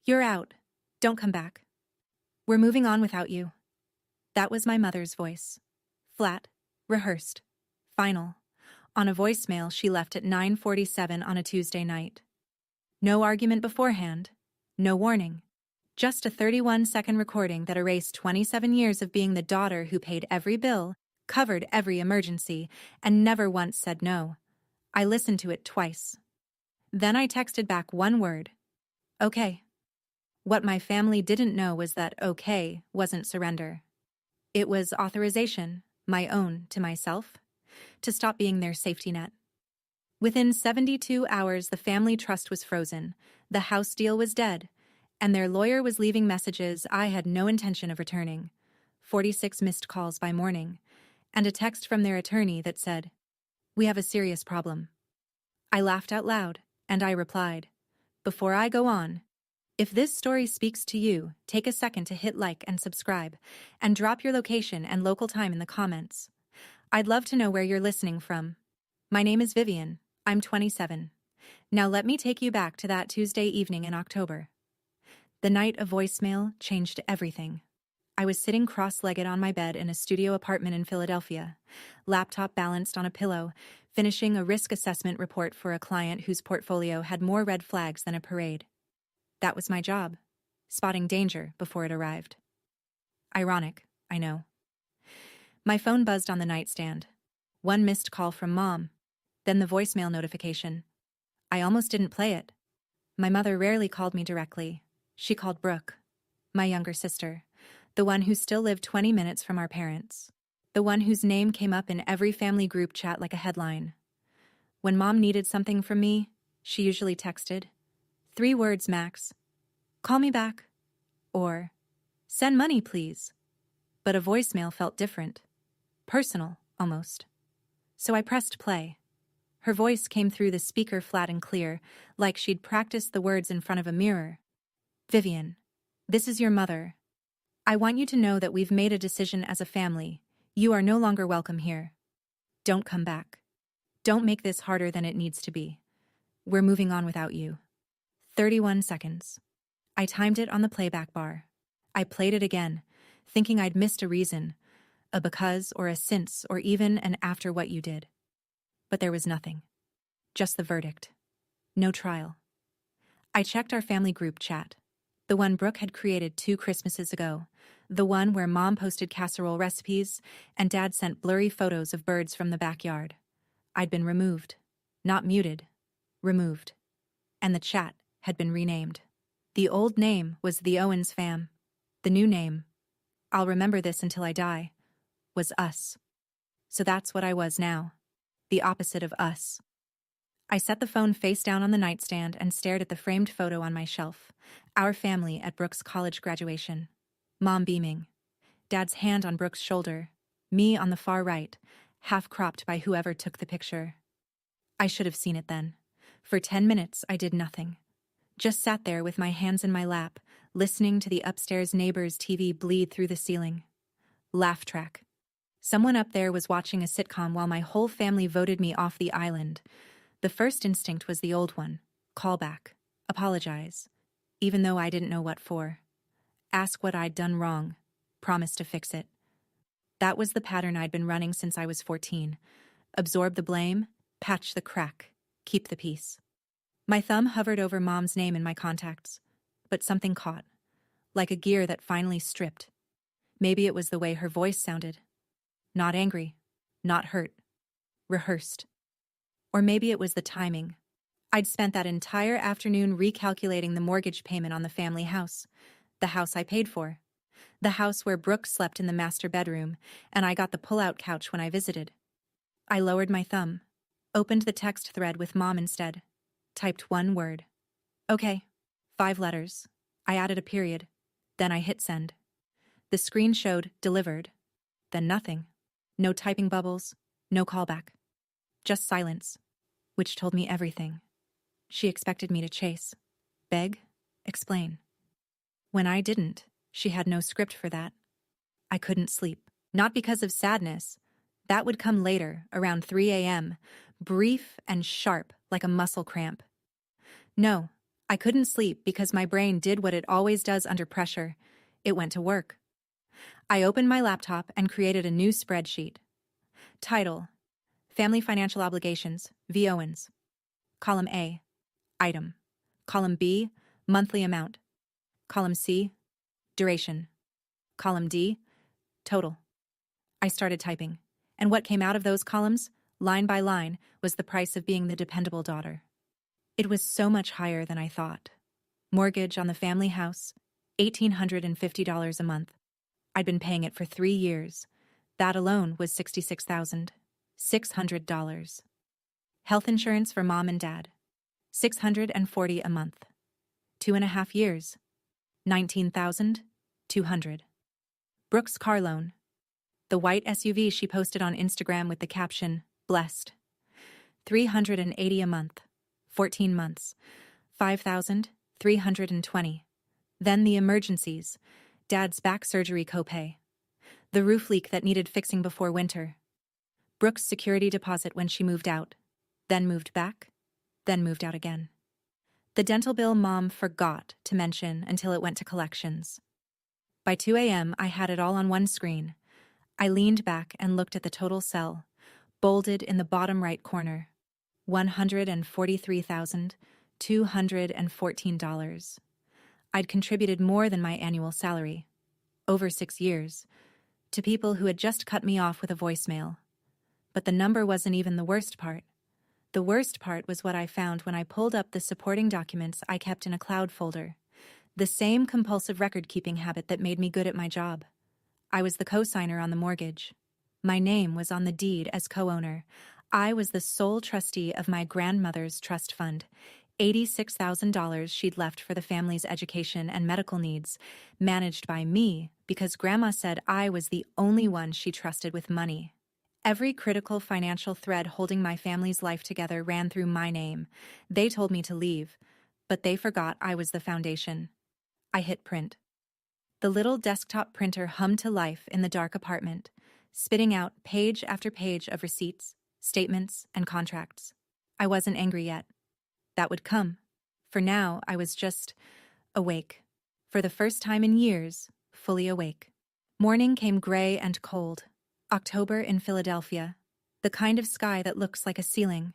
You're out. Don't come back. We're moving on without you. That was my mother's voice. Flat, rehearsed, final, on a voicemail she left at 9:47 on a Tuesday night. No argument beforehand, no warning. Just a 31-second recording that erased 27 years of being the daughter who paid every bill, covered every emergency, and never once said no. I listened to it twice. Then I texted back one word. Okay. What my family didn't know was that okay wasn't surrender. It was authorization, my own to myself, to stop being their safety net. Within 72 hours, the family trust was frozen, the house deal was dead, and their lawyer was leaving messages I had no intention of returning, 46 missed calls by morning, and a text from their attorney that said, "We have a serious problem." I laughed out loud, and I replied, "Before I go on, if this story speaks to you, take a second to hit like and subscribe, and drop your location and local time in the comments. I'd love to know where you're listening from. My name is Vivian. I'm 27. Now let me take you back to that Tuesday evening in October. The night a voicemail changed everything. I was sitting cross-legged on my bed in a studio apartment in Philadelphia, laptop balanced on a pillow, finishing a risk assessment report for a client whose portfolio had more red flags than a parade. That was my job, spotting danger before it arrived. Ironic, I know. My phone buzzed on the nightstand. One missed call from Mom, then the voicemail notification. I almost didn't play it. My mother rarely called me directly. She called Brooke, my younger sister, the one who still lived 20 minutes from our parents, the one whose name came up in every family group chat like a headline. When Mom needed something from me, she usually texted, 3 words max, "Call me back," or "Send money, please." But a voicemail felt different, personal, almost. So I pressed play. Her voice came through the speaker flat and clear, like she'd practiced the words in front of a mirror. "Vivian, this is your mother. I want you to know that we've made a decision as a family. You are no longer welcome here. Don't come back. Don't make this harder than it needs to be. We're moving on without you." 31 seconds. I timed it on the playback bar. I played it again, thinking I'd missed a reason, a because or a since or even an after what you did. But there was nothing. Just the verdict. No trial. I checked our family group chat, the one Brooke had created 2 Christmases ago, the one where Mom posted casserole recipes and Dad sent blurry photos of birds from the backyard. I'd been removed. Not muted. Removed. And the chat had been renamed. The old name was The Owens Fam. The new name, I'll remember this until I die, was Us. So that's what I was now. The opposite of us. I set the phone face down on the nightstand and stared at the framed photo on my shelf. Our family at Brooke's college graduation. Mom beaming. Dad's hand on Brooke's shoulder. Me on the far right, half cropped by whoever took the picture. I should have seen it then. For 10 minutes, I did nothing. Just sat there with my hands in my lap, listening to the upstairs neighbor's TV bleed through the ceiling. Laugh track. Someone up there was watching a sitcom while my whole family voted me off the island. The first instinct was the old one. Call back. Apologize. Even though I didn't know what for. Ask what I'd done wrong. Promise to fix it. That was the pattern I'd been running since I was 14. Absorb the blame, patch the crack, keep the peace. My thumb hovered over Mom's name in my contacts, but something caught, like a gear that finally stripped. Maybe it was the way her voice sounded. Not angry, not hurt, rehearsed. Or maybe it was the timing. I'd spent that entire afternoon recalculating the mortgage payment on the family house, the house I paid for, the house where Brooke slept in the master bedroom, and I got the pull-out couch when I visited. I lowered my thumb, opened the text thread with Mom instead, typed one word. Okay, 5 letters. I added a period. Then I hit send. The screen showed delivered. Then nothing. No typing bubbles, no callback. Just silence, which told me everything. She expected me to chase, beg, explain. When I didn't, she had no script for that. I couldn't sleep, not because of sadness. That would come later, around 3 a.m., brief and sharp like a muscle cramp. No, I couldn't sleep because my brain did what it always does under pressure. It went to work. I opened my laptop and created a new spreadsheet. Title: Family Financial Obligations, V. Owens. Column A, Item. Column B, Monthly Amount. Column C, Duration. Column D, Total. I started typing, and what came out of those columns, line by line, was the price of being the dependable daughter. It was so much higher than I thought. Mortgage on the family house, $1,850 a month. I'd been paying it for 3 years. That alone was $66,600. Health insurance for mom and dad, $640 a month. 2.5 years, $19,200. Brooke's car loan, the white SUV she posted on Instagram with the caption, "Blessed." $380 a month, 14 months, $5,320. Then the emergencies, Dad's back surgery copay, the roof leak that needed fixing before winter, Brooke's security deposit when she moved out, then moved back, then moved out again. The dental bill Mom forgot to mention until it went to collections. By 2 a.m., I had it all on one screen. I leaned back and looked at the total cell, bolded in the bottom right corner. $143,214. I'd contributed more than my annual salary, over 6 years, to people who had just cut me off with a voicemail. But the number wasn't even the worst part. The worst part was what I found when I pulled up the supporting documents I kept in a cloud folder. The same compulsive record-keeping habit that made me good at my job. I was the co-signer on the mortgage. My name was on the deed as co-owner. I was the sole trustee of my grandmother's trust fund, $86,000 she'd left for the family's education and medical needs, managed by me because Grandma said I was the only one she trusted with money. Every critical financial thread holding my family's life together ran through my name. They told me to leave, but they forgot I was the foundation. I hit print. The little desktop printer hummed to life in the dark apartment, spitting out page after page of receipts, statements, and contracts. I wasn't angry yet. That would come. For now, I was just awake. For the first time in years, fully awake. Morning came gray and cold. October in Philadelphia. The kind of sky that looks like a ceiling.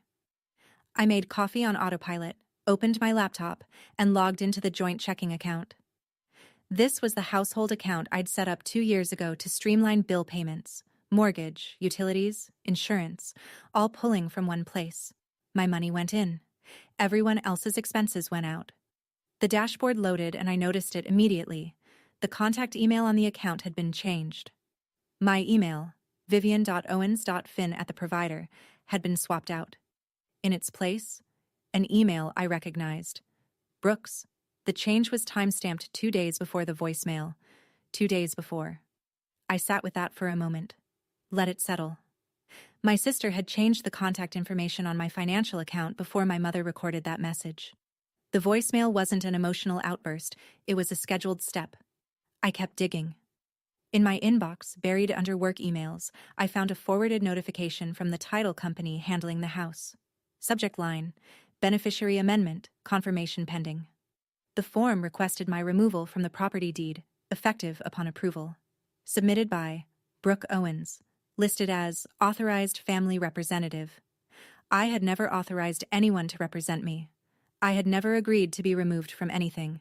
I made coffee on autopilot, opened my laptop, and logged into the joint checking account. This was the household account I'd set up 2 years ago to streamline bill payments, mortgage, utilities, insurance, all pulling from one place. My money went in. Everyone else's expenses went out. The dashboard loaded and I noticed it immediately. The contact email on the account had been changed. My email, vivian.owens.fin at the provider, had been swapped out. In its place, an email I recognized. Brooks. The change was time-stamped 2 days before the voicemail. 2 days before. I sat with that for a moment. Let it settle. My sister had changed the contact information on my financial account before my mother recorded that message. The voicemail wasn't an emotional outburst, it was a scheduled step. I kept digging. In my inbox, buried under work emails, I found a forwarded notification from the title company handling the house. Subject line: Beneficiary Amendment, Confirmation Pending. The form requested my removal from the property deed, effective upon approval. Submitted by Brooke Owens, listed as Authorized Family Representative. I had never authorized anyone to represent me. I had never agreed to be removed from anything.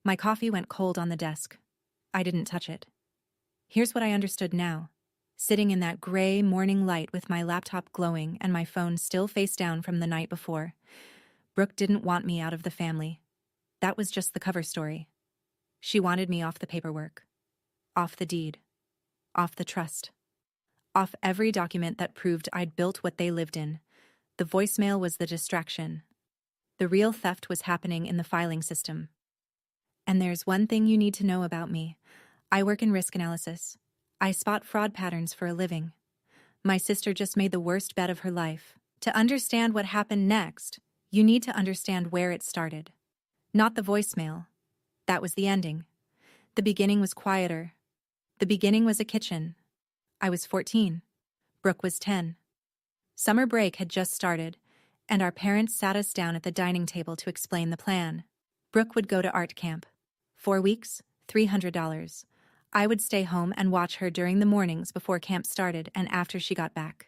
My coffee went cold on the desk. I didn't touch it. Here's what I understood now. Sitting in that gray morning light with my laptop glowing and my phone still face down from the night before. Brooke didn't want me out of the family. That was just the cover story. She wanted me off the paperwork, off the deed, off the trust, off every document that proved I'd built what they lived in. The voicemail was the distraction. The real theft was happening in the filing system. And there's one thing you need to know about me. I work in risk analysis. I spot fraud patterns for a living. My sister just made the worst bet of her life. To understand what happened next, you need to understand where it started. Not the voicemail. That was the ending. The beginning was quieter. The beginning was a kitchen. I was 14. Brooke was 10. Summer break had just started, and our parents sat us down at the dining table to explain the plan. Brooke would go to art camp. 4 weeks, $300. I would stay home and watch her during the mornings before camp started and after she got back.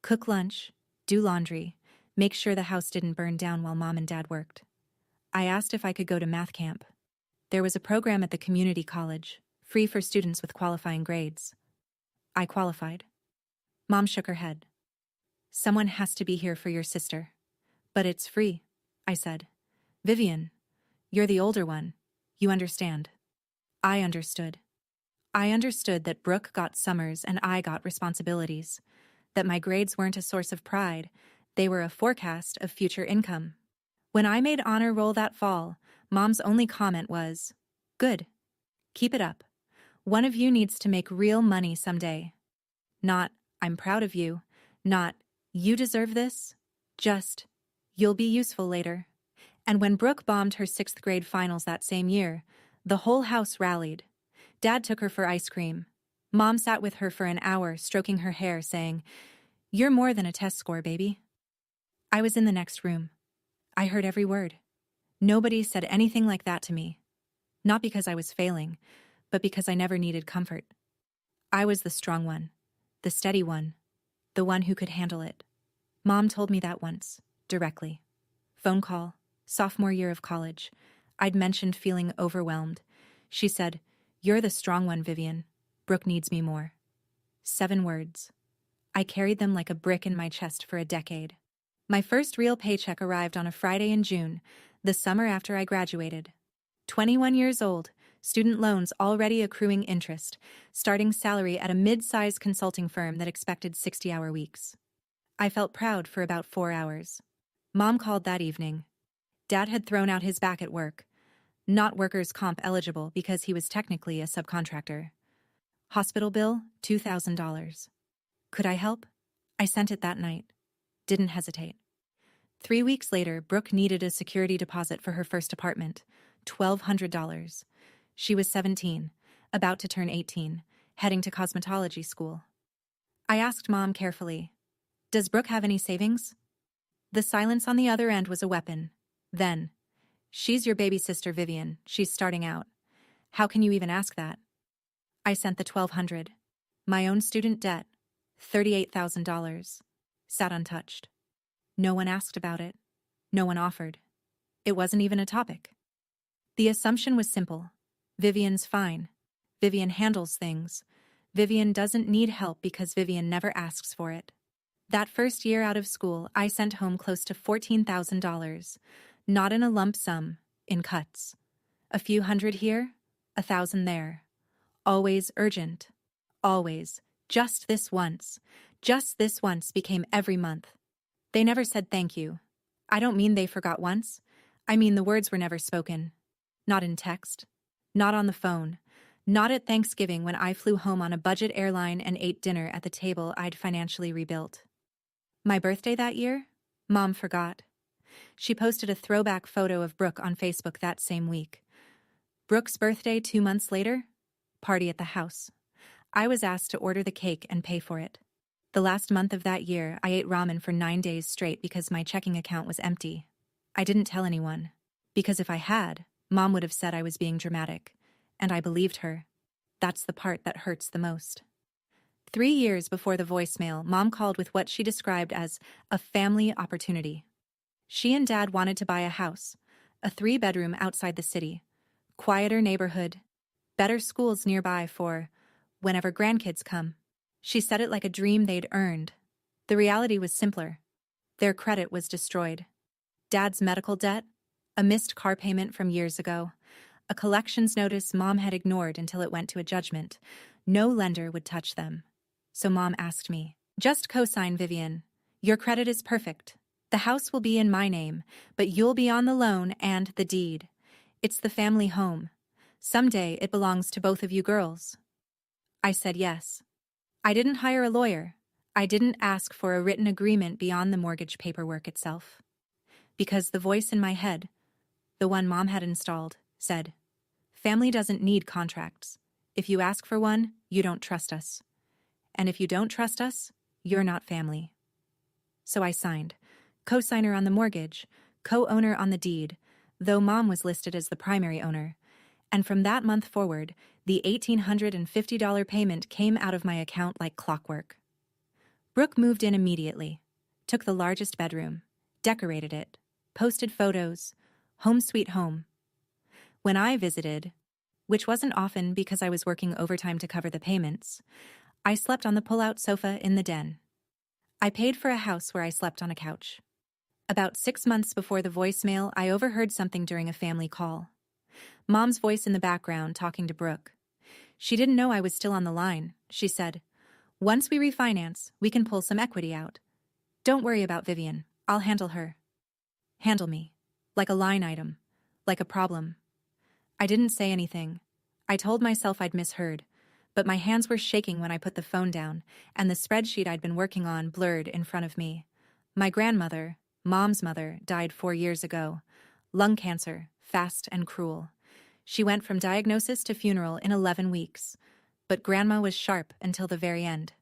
Cook lunch, do laundry, make sure the house didn't burn down while Mom and Dad worked. I asked if I could go to math camp. There was a program at the community college, free for students with qualifying grades. I qualified. Mom shook her head. Someone has to be here for your sister. But it's free, I said. Vivian, you're the older one. You understand. I understood. I understood that Brooke got summers and I got responsibilities, that my grades weren't a source of pride, they were a forecast of future income. When I made honor roll that fall, Mom's only comment was, "Good. Keep it up. One of you needs to make real money someday." Not, "I'm proud of you," not, "You deserve this," just, "You'll be useful later." And when Brooke bombed her 6th grade finals that same year, the whole house rallied. Dad took her for ice cream. Mom sat with her for an hour, stroking her hair, saying, "You're more than a test score, baby." I was in the next room. I heard every word. Nobody said anything like that to me. Not because I was failing, but because I never needed comfort. I was the strong one, the steady one, the one who could handle it. Mom told me that once, directly. Phone call, sophomore year of college. I'd mentioned feeling overwhelmed. She said, "You're the strong one, Vivian. Brooke needs me more." 7 words. I carried them like a brick in my chest for a decade. My first real paycheck arrived on a Friday in June, the summer after I graduated. 21 years old, student loans already accruing interest, starting salary at a mid-sized consulting firm that expected 60-hour weeks. I felt proud for about 4 hours. Mom called that evening. Dad had thrown out his back at work. Not workers' comp eligible because he was technically a subcontractor. Hospital bill, $2,000. Could I help? I sent it that night. Didn't hesitate. 3 weeks later, Brooke needed a security deposit for her first apartment, $1,200. She was 17, about to turn 18, heading to cosmetology school. I asked Mom carefully, "Does Brooke have any savings?" The silence on the other end was a weapon. Then, "She's your baby sister, Vivian. She's starting out. How can you even ask that?" I sent the $1,200. My own student debt, $38,000. Sat untouched. No one asked about it. No one offered. It wasn't even a topic. The assumption was simple. Vivian's fine. Vivian handles things. Vivian doesn't need help because Vivian never asks for it. That first year out of school, I sent home close to $14,000. Not in a lump sum, in cuts. A few hundred here, 1,000 there. Always urgent. Always. Just this once. Just this once became every month. They never said thank you. I don't mean they forgot once. I mean the words were never spoken. Not in text. Not on the phone. Not at Thanksgiving when I flew home on a budget airline and ate dinner at the table I'd financially rebuilt. My birthday that year? Mom forgot. She posted a throwback photo of Brooke on Facebook that same week. Brooke's birthday 2 months later? Party at the house. I was asked to order the cake and pay for it. The last month of that year, I ate ramen for 9 days straight because my checking account was empty. I didn't tell anyone. Because if I had, Mom would have said I was being dramatic. And I believed her. That's the part that hurts the most. 3 years before the voicemail, Mom called with what she described as a family opportunity. She and Dad wanted to buy a house, a 3-bedroom outside the city, quieter neighborhood, better schools nearby for whenever grandkids come. She said it like a dream they'd earned. The reality was simpler. Their credit was destroyed. Dad's medical debt, a missed car payment from years ago, a collections notice Mom had ignored until it went to a judgment. No lender would touch them. So Mom asked me, "Just co-sign, Vivian. Your credit is perfect. The house will be in my name, but you'll be on the loan and the deed. It's the family home. Someday it belongs to both of you girls." I said yes. I didn't hire a lawyer. I didn't ask for a written agreement beyond the mortgage paperwork itself. Because the voice in my head, the one Mom had installed, said, "Family doesn't need contracts. If you ask for one, you don't trust us. And if you don't trust us, you're not family." So I signed. Co-signer on the mortgage, co-owner on the deed, though Mom was listed as the primary owner, and from that month forward, the $1,850 payment came out of my account like clockwork. Brooke moved in immediately, took the largest bedroom, decorated it, posted photos, home sweet home. When I visited, which wasn't often because I was working overtime to cover the payments, I slept on the pull-out sofa in the den. I paid for a house where I slept on a couch. About 6 months before the voicemail, I overheard something during a family call. Mom's voice in the background talking to Brooke. She didn't know I was still on the line. She said, "Once we refinance, we can pull some equity out. Don't worry about Vivian. I'll handle her." Handle me. Like a line item. Like a problem. I didn't say anything. I told myself I'd misheard, but my hands were shaking when I put the phone down, and the spreadsheet I'd been working on blurred in front of me. My grandmother, Mom's mother, died 4 years ago. Lung cancer, fast and cruel. She went from diagnosis to funeral in 11 weeks, but Grandma was sharp until the very end.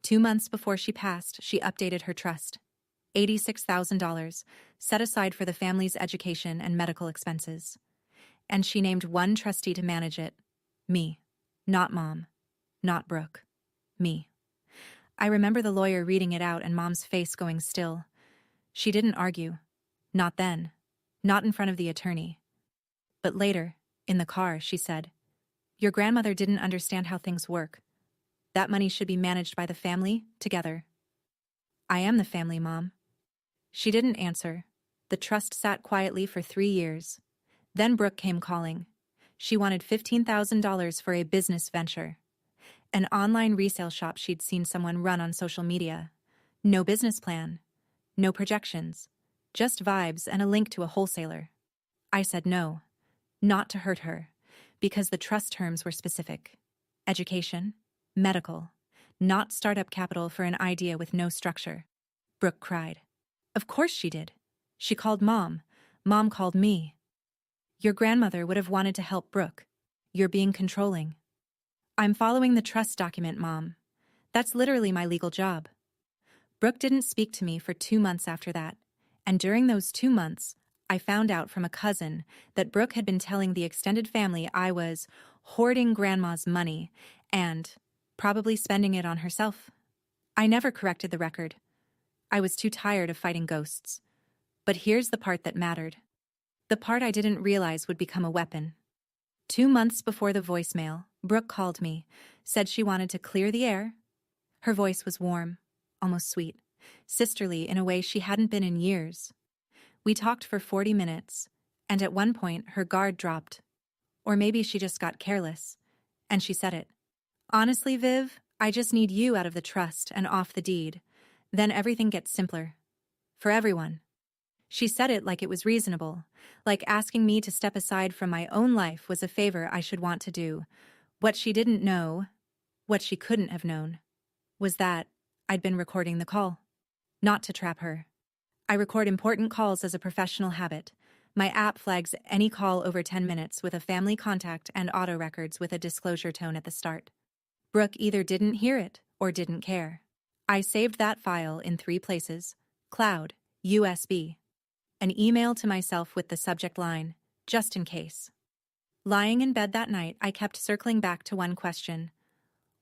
2 months before she passed, she updated her trust. $86,000, set aside for the family's education and medical expenses. And she named one trustee to manage it. Me. Not Mom. Not Brooke. Me. I remember the lawyer reading it out and Mom's face going still. She didn't argue. Not then. Not in front of the attorney. But later, in the car, she said, "Your grandmother didn't understand how things work. That money should be managed by the family, together." I am the family, Mom. She didn't answer. The trust sat quietly for 3 years. Then Brooke came calling. She wanted $15,000 for a business venture. An online resale shop she'd seen someone run on social media. No business plan. No projections. Just vibes and a link to a wholesaler. I said no. Not to hurt her. Because the trust terms were specific. Education. Medical. Not startup capital for an idea with no structure. Brooke cried. Of course she did. She called Mom. Mom called me. Your grandmother would have wanted to help Brooke. You're being controlling. I'm following the trust document, Mom. That's literally my legal job. Brooke didn't speak to me for 2 months after that, and during those 2 months, I found out from a cousin that Brooke had been telling the extended family I was hoarding Grandma's money and probably spending it on herself. I never corrected the record. I was too tired of fighting ghosts. But here's the part that mattered. The part I didn't realize would become a weapon. 2 months before the voicemail, Brooke called me, said she wanted to clear the air. Her voice was warm, almost sweet, sisterly in a way she hadn't been in years. We talked for 40 minutes, and at one point her guard dropped. Or maybe she just got careless, and she said it. Honestly, Viv, I just need you out of the trust and off the deed. Then everything gets simpler. For everyone. She said it like it was reasonable, like asking me to step aside from my own life was a favor I should want to do. What she didn't know, what she couldn't have known, was that I'd been recording the call. Not to trap her. I record important calls as a professional habit. My app flags any call over 10 minutes with a family contact and auto records with a disclosure tone at the start. Brooke either didn't hear it or didn't care. I saved that file in 3 places: cloud, USB. An email to myself with the subject line, just in case. Lying in bed that night, I kept circling back to one question.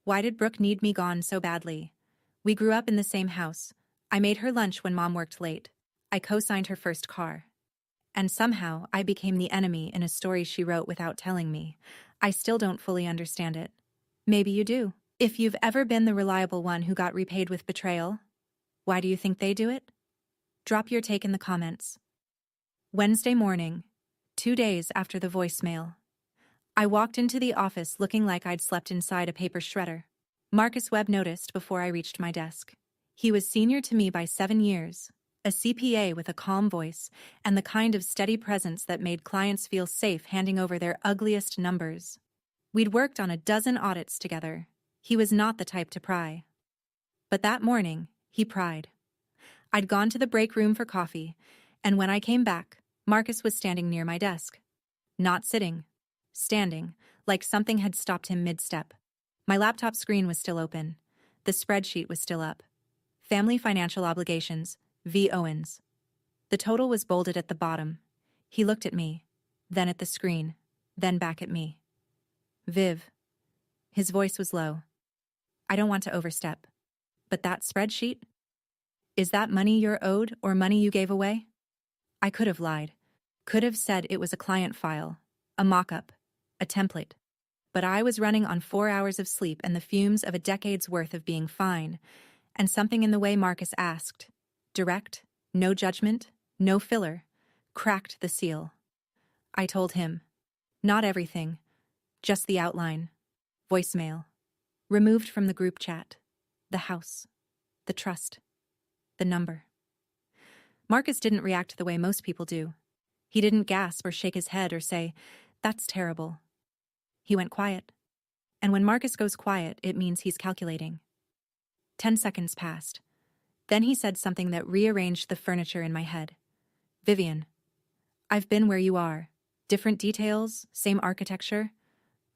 Why did Brooke need me gone so badly? We grew up in the same house. I made her lunch when Mom worked late. I co-signed her first car. And somehow, I became the enemy in a story she wrote without telling me. I still don't fully understand it. Maybe you do. If you've ever been the reliable one who got repaid with betrayal, why do you think they do it? Drop your take in the comments. Wednesday morning, 2 days after the voicemail. I walked into the office looking like I'd slept inside a paper shredder. Marcus Webb noticed before I reached my desk. He was senior to me by 7 years, a CPA with a calm voice and the kind of steady presence that made clients feel safe handing over their ugliest numbers. We'd worked on a dozen audits together. He was not the type to pry. But that morning, he pried. I'd gone to the break room for coffee, and when I came back, Marcus was standing near my desk. Not sitting. Standing, like something had stopped him mid-step. My laptop screen was still open. The spreadsheet was still up. Family financial obligations, V. Owens. The total was bolded at the bottom. He looked at me, then at the screen, then back at me. Viv. His voice was low. I don't want to overstep. But that spreadsheet? Is that money you're owed or money you gave away? I could have lied. Could have said it was a client file, a mock-up, a template. But I was running on 4 hours of sleep and the fumes of a decade's worth of being fine, and something in the way Marcus asked, direct, no judgment, no filler, cracked the seal. I told him. Not everything, just the outline. Voicemail. Removed from the group chat. The house. The trust. The number. Marcus didn't react the way most people do. He didn't gasp or shake his head or say, "That's terrible." He went quiet. And when Marcus goes quiet, it means he's calculating. 10 seconds passed. Then he said something that rearranged the furniture in my head. "Vivian, I've been where you are. Different details, same architecture.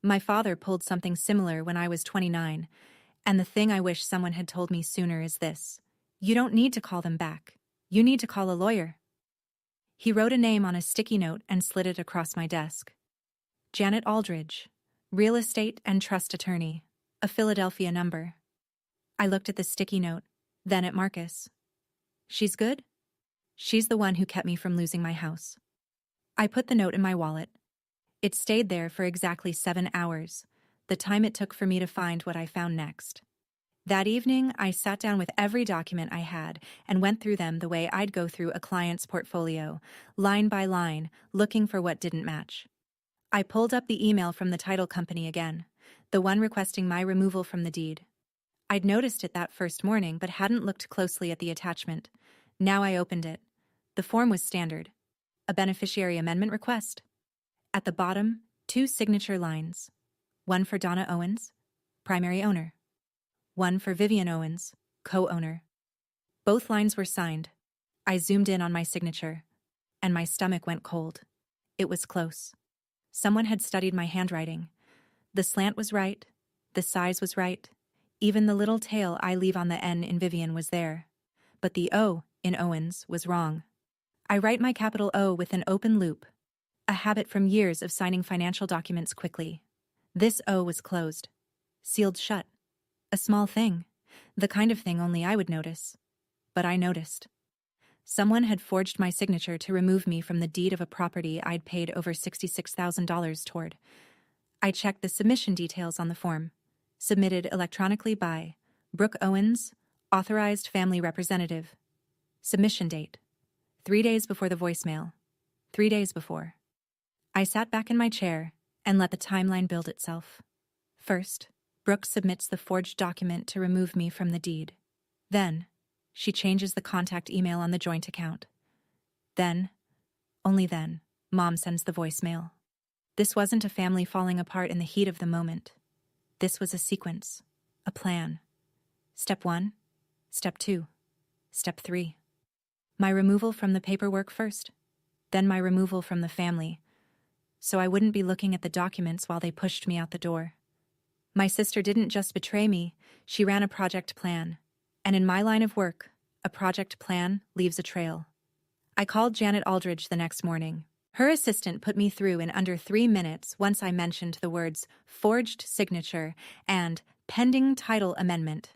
My father pulled something similar when I was 29, and the thing I wish someone had told me sooner is this. You don't need to call them back. You need to call a lawyer." He wrote a name on a sticky note and slid it across my desk. Janet Aldridge, real estate and trust attorney, a Philadelphia number. I looked at the sticky note, then at Marcus. She's good? She's the one who kept me from losing my house. I put the note in my wallet. It stayed there for exactly 7 hours, the time it took for me to find what I found next. That evening, I sat down with every document I had and went through them the way I'd go through a client's portfolio, line by line, looking for what didn't match. I pulled up the email from the title company again, the one requesting my removal from the deed. I'd noticed it that first morning but hadn't looked closely at the attachment. Now I opened it. The form was standard. A beneficiary amendment request. At the bottom, 2 signature lines. One for Donna Owens, primary owner. One for Vivian Owens, co-owner. Both lines were signed. I zoomed in on my signature, and my stomach went cold. It was close. Someone had studied my handwriting. The slant was right, the size was right, even the little tail I leave on the N in Vivian was there. But the O in Owens was wrong. I write my capital O with an open loop, a habit from years of signing financial documents quickly. This O was closed, sealed shut. A small thing, the kind of thing only I would notice. But I noticed. Someone had forged my signature to remove me from the deed of a property I'd paid over $66,000 toward. I checked the submission details on the form. Submitted electronically by Brooke Owens, authorized family representative. Submission date: 3 days before the voicemail. 3 days before. I sat back in my chair and let the timeline build itself. First, Brooke submits the forged document to remove me from the deed. Then, she changes the contact email on the joint account. Then, only then, Mom sends the voicemail. This wasn't a family falling apart in the heat of the moment. This was a sequence, a plan. Step 1, Step 2, Step 3. My removal from the paperwork first, then my removal from the family, so I wouldn't be looking at the documents while they pushed me out the door. My sister didn't just betray me, she ran a project plan. And in my line of work, a project plan leaves a trail. I called Janet Aldridge the next morning. Her assistant put me through in under 3 minutes once I mentioned the words forged signature and pending title amendment.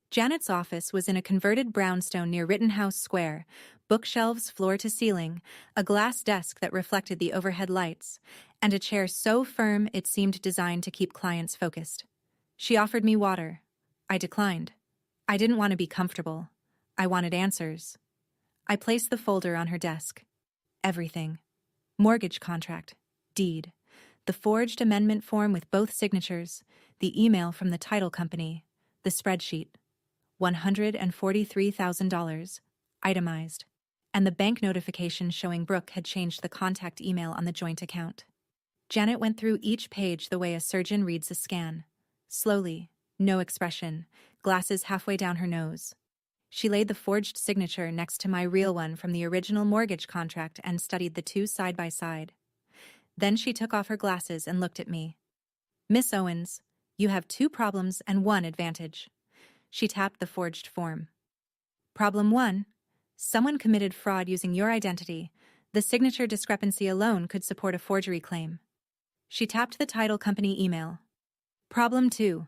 Janet's office was in a converted brownstone near Rittenhouse Square, bookshelves floor to ceiling, a glass desk that reflected the overhead lights, and a chair so firm it seemed designed to keep clients focused. She offered me water. I declined. I didn't want to be comfortable. I wanted answers. I placed the folder on her desk. Everything. Mortgage contract, deed, the forged amendment form with both signatures, the email from the title company, the spreadsheet. $143,000, itemized, and the bank notification showing Brooke had changed the contact email on the joint account. Janet went through each page the way a surgeon reads a scan. Slowly, no expression, glasses halfway down her nose. She laid the forged signature next to my real one from the original mortgage contract and studied the two side by side. Then she took off her glasses and looked at me. "Miss Owens, you have 2 problems and 1 advantage." She tapped the forged form. Problem 1. Someone committed fraud using your identity, The signature discrepancy alone could support a forgery claim. She tapped the title company email. Problem 2.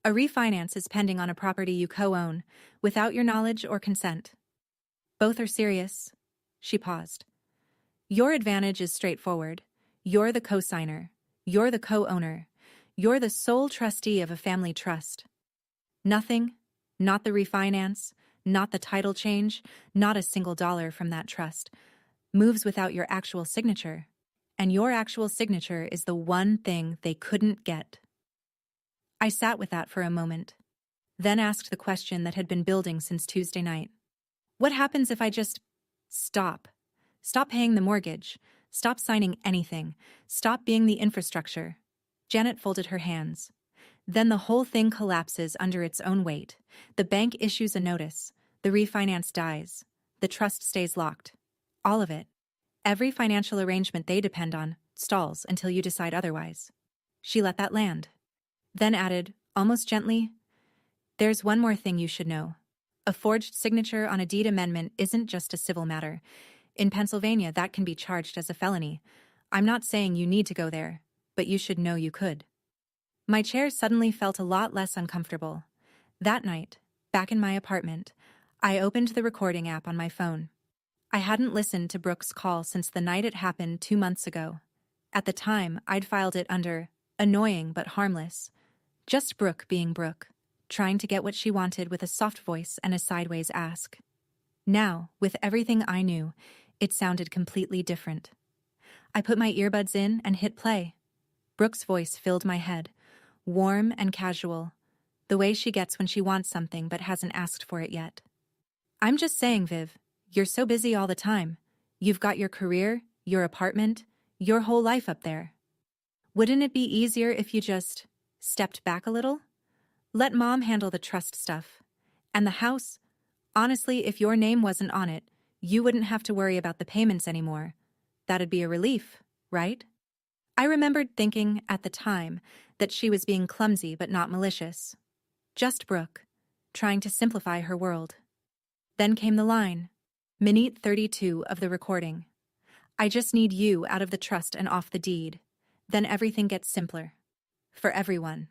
A refinance is pending on a property you co-own, without your knowledge or consent. Both are serious. She paused. Your advantage is straightforward. You're the co-signer. You're the co-owner. You're the sole trustee of a family trust. Nothing, not the refinance, not the title change, not a single dollar from that trust, moves without your actual signature. And your actual signature is the one thing they couldn't get. I sat with that for a moment, then asked the question that had been building since Tuesday night. What happens if I just stop? Stop paying the mortgage. Stop signing anything. Stop being the infrastructure. Janet folded her hands. Then the whole thing collapses under its own weight. The bank issues a notice. The refinance dies. The trust stays locked. All of it. Every financial arrangement they depend on stalls until you decide otherwise. She let that land. Then added, almost gently, there's one more thing you should know. A forged signature on a deed amendment isn't just a civil matter. In Pennsylvania, that can be charged as a felony. I'm not saying you need to go there, but you should know you could. My chair suddenly felt a lot less uncomfortable. That night, back in my apartment, I opened the recording app on my phone. I hadn't listened to Brooke's call since the night it happened 2 months ago. At the time, I'd filed it under annoying but harmless. Just Brooke being Brooke, trying to get what she wanted with a soft voice and a sideways ask. Now, with everything I knew, it sounded completely different. I put my earbuds in and hit play. Brooke's voice filled my head, warm and casual, the way she gets when she wants something but hasn't asked for it yet. I'm just saying, Viv, you're so busy all the time. You've got your career, your apartment, your whole life up there. Wouldn't it be easier if you just stepped back a little? Let Mom handle the trust stuff. And the house, honestly, if your name wasn't on it, you wouldn't have to worry about the payments anymore. That'd be a relief, right? I remembered thinking, at the time, that she was being clumsy but not malicious. Just Brooke, trying to simplify her world. Then came the line, minute 32 of the recording. I just need you out of the trust and off the deed. Then everything gets simpler. For everyone.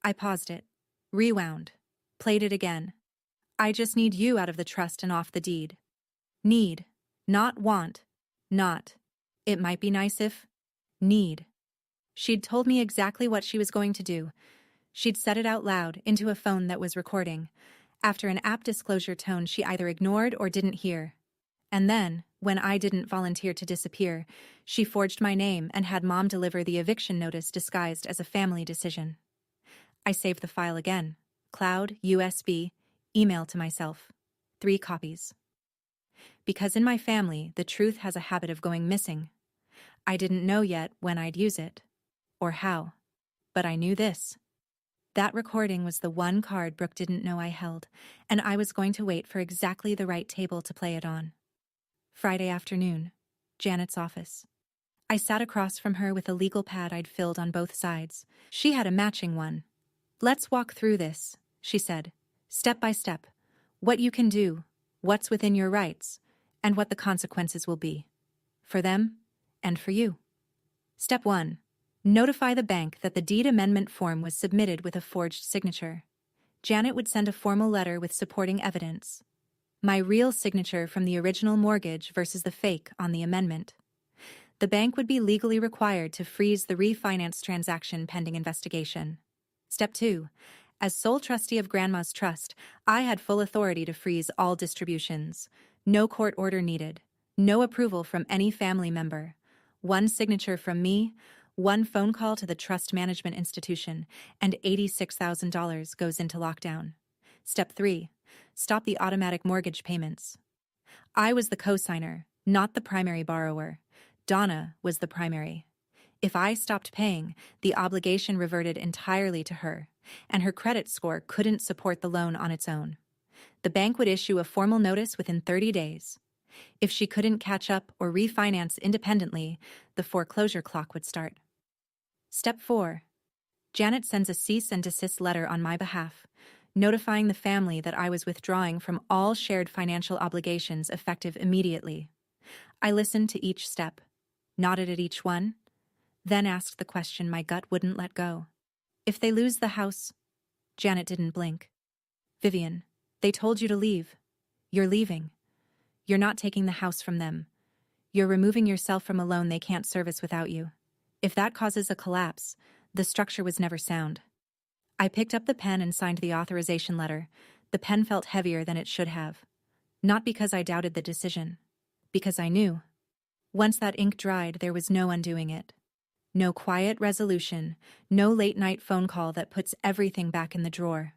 I paused it, rewound, played it again. I just need you out of the trust and off the deed. Need, not want, not. It might be nice if. Need. She'd told me exactly what she was going to do. She'd said it out loud into a phone that was recording, after an app disclosure tone she either ignored or didn't hear. And then, when I didn't volunteer to disappear, she forged my name and had Mom deliver the eviction notice disguised as a family decision. I saved the file again. Cloud, USB, email to myself. 3 copies. Because in my family, the truth has a habit of going missing. I didn't know yet when I'd use it, or how, but I knew this. That recording was the one card Brooke didn't know I held, and I was going to wait for exactly the right table to play it on. Friday afternoon, Janet's office. I sat across from her with a legal pad I'd filled on both sides. She had a matching one. Let's walk through this, she said, step by step. What you can do, what's within your rights, and what the consequences will be. For them, and for you. Step 1. Notify the bank that the deed amendment form was submitted with a forged signature. Janet would send a formal letter with supporting evidence. My real signature from the original mortgage versus the fake on the amendment. The bank would be legally required to freeze the refinance transaction pending investigation. Step 2. As sole trustee of Grandma's trust, I had full authority to freeze all distributions. No court order needed. No approval from any family member. 1 signature from me, 1 phone call to the trust management institution, and $86,000 goes into lockdown. Step 3. Stop the automatic mortgage payments. I was the co-signer, not the primary borrower. Donna was the primary. If I stopped paying, the obligation reverted entirely to her, and her credit score couldn't support the loan on its own. The bank would issue a formal notice within 30 days. If she couldn't catch up or refinance independently, the foreclosure clock would start. Step 4. Janet sends a cease and desist letter on my behalf, notifying the family that I was withdrawing from all shared financial obligations effective immediately. I listened to each step, nodded at each one, then asked the question my gut wouldn't let go. If they lose the house... Janet didn't blink. Vivian, they told you to leave. You're leaving. You're not taking the house from them. You're removing yourself from a loan they can't service without you. If that causes a collapse, the structure was never sound. I picked up the pen and signed the authorization letter. The pen felt heavier than it should have. Not because I doubted the decision. Because I knew. Once that ink dried, there was no undoing it. No quiet resolution, no late-night phone call that puts everything back in the drawer.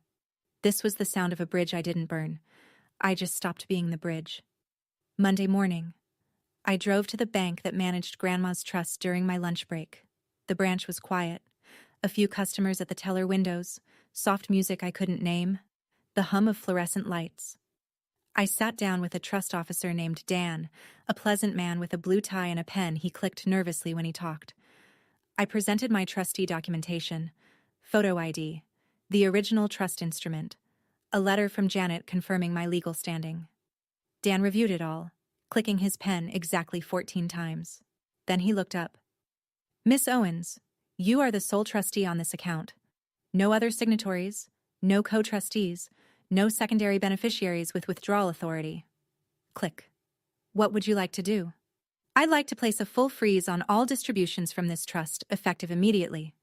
This was the sound of a bridge I didn't burn. I just stopped being the bridge. Monday morning, I drove to the bank that managed Grandma's trust during my lunch break. The branch was quiet. A few customers at the teller windows, soft music I couldn't name, the hum of fluorescent lights. I sat down with a trust officer named Dan, a pleasant man with a blue tie and a pen. He clicked nervously when he talked. I presented my trustee documentation, photo ID, the original trust instrument, a letter from Janet confirming my legal standing. Dan reviewed it all, clicking his pen exactly 14 times. Then he looked up. Miss Owens, you are the sole trustee on this account. No other signatories, no co-trustees, no secondary beneficiaries with withdrawal authority. Click. What would you like to do? I'd like to place a full freeze on all distributions from this trust, effective immediately.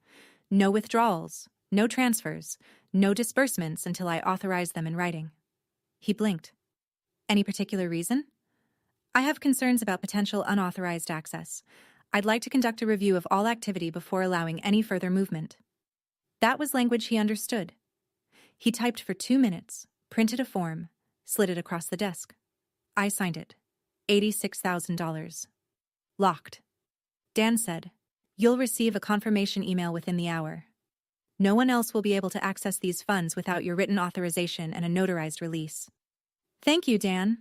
No withdrawals, no transfers, no disbursements until I authorize them in writing. He blinked. Any particular reason? I have concerns about potential unauthorized access. I'd like to conduct a review of all activity before allowing any further movement. That was language he understood. He typed for 2 minutes, printed a form, slid it across the desk. I signed it. $86,000. Locked. Dan said, "You'll receive a confirmation email within the hour. No one else will be able to access these funds without your written authorization and a notarized release." Thank you, Dan.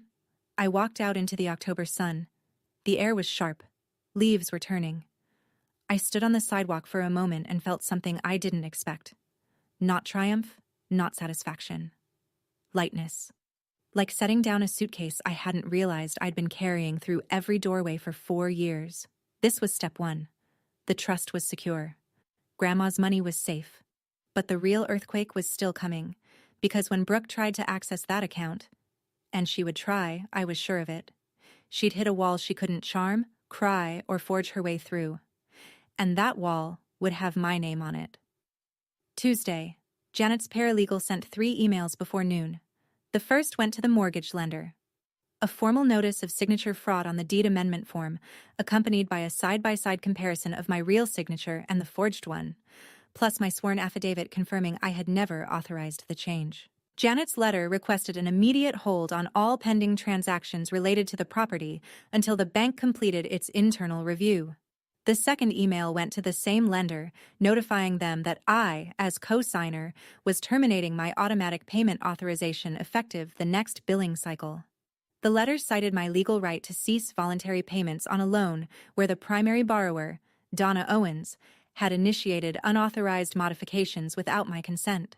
I walked out into the October sun. The air was sharp. Leaves were turning. I stood on the sidewalk for a moment and felt something I didn't expect. Not triumph, not satisfaction. Lightness. Like setting down a suitcase I hadn't realized I'd been carrying through every doorway for 4 years. This was step 1. The trust was secure. Grandma's money was safe. But the real earthquake was still coming, because when Brooke tried to access that account, and she would try, I was sure of it, she'd hit a wall she couldn't charm, cry, or forge her way through. And that wall would have my name on it. Tuesday, Janet's paralegal sent 3 emails before noon. The first went to the mortgage lender. A formal notice of signature fraud on the deed amendment form, accompanied by a side-by-side comparison of my real signature and the forged one, plus my sworn affidavit confirming I had never authorized the change. Janet's letter requested an immediate hold on all pending transactions related to the property until the bank completed its internal review. The second email went to the same lender, notifying them that I, as co-signer, was terminating my automatic payment authorization effective the next billing cycle. The letter cited my legal right to cease voluntary payments on a loan where the primary borrower, Donna Owens, had initiated unauthorized modifications without my consent.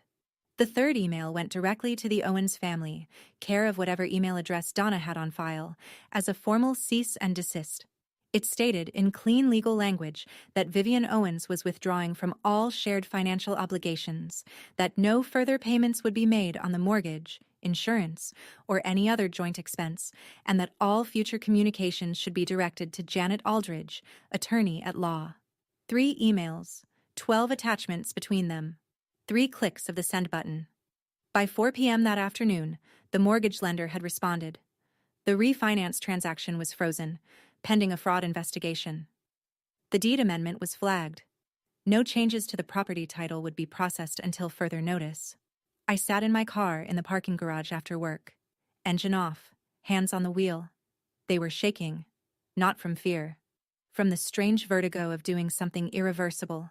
The third email went directly to the Owens family, care of whatever email address Donna had on file, as a formal cease and desist. It stated in clean legal language that Vivian Owens was withdrawing from all shared financial obligations, that no further payments would be made on the mortgage, insurance, or any other joint expense, and that all future communications should be directed to Janet Aldridge, attorney at law. 3 emails, 12 attachments between them. 3 clicks of the send button. By 4 p.m. that afternoon, the mortgage lender had responded. The refinance transaction was frozen, pending a fraud investigation. The deed amendment was flagged. No changes to the property title would be processed until further notice. I sat in my car in the parking garage after work. Engine off, hands on the wheel. They were shaking, not from fear, from the strange vertigo of doing something irreversible.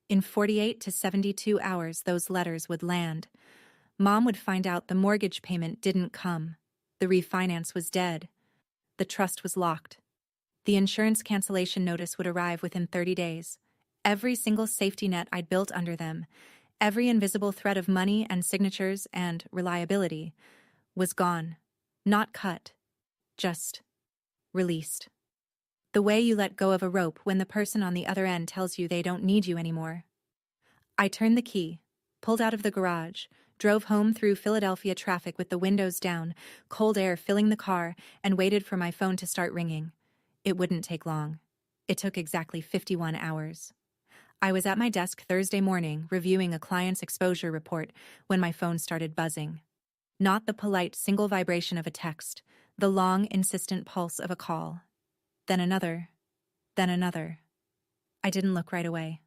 In 48 to 72 hours, those letters would land. Mom would find out the mortgage payment didn't come. The refinance was dead. The trust was locked. The insurance cancellation notice would arrive within 30 days. Every single safety net I'd built under them, every invisible thread of money and signatures and reliability, was gone. Not cut. Just released. The way you let go of a rope when the person on the other end tells you they don't need you anymore. I turned the key, pulled out of the garage, drove home through Philadelphia traffic with the windows down, cold air filling the car, and waited for my phone to start ringing. It wouldn't take long. It took exactly 51 hours. I was at my desk Thursday morning reviewing a client's exposure report when my phone started buzzing. Not the polite single vibration of a text, the long, insistent pulse of a call. Then another. Then another. I didn't look right away.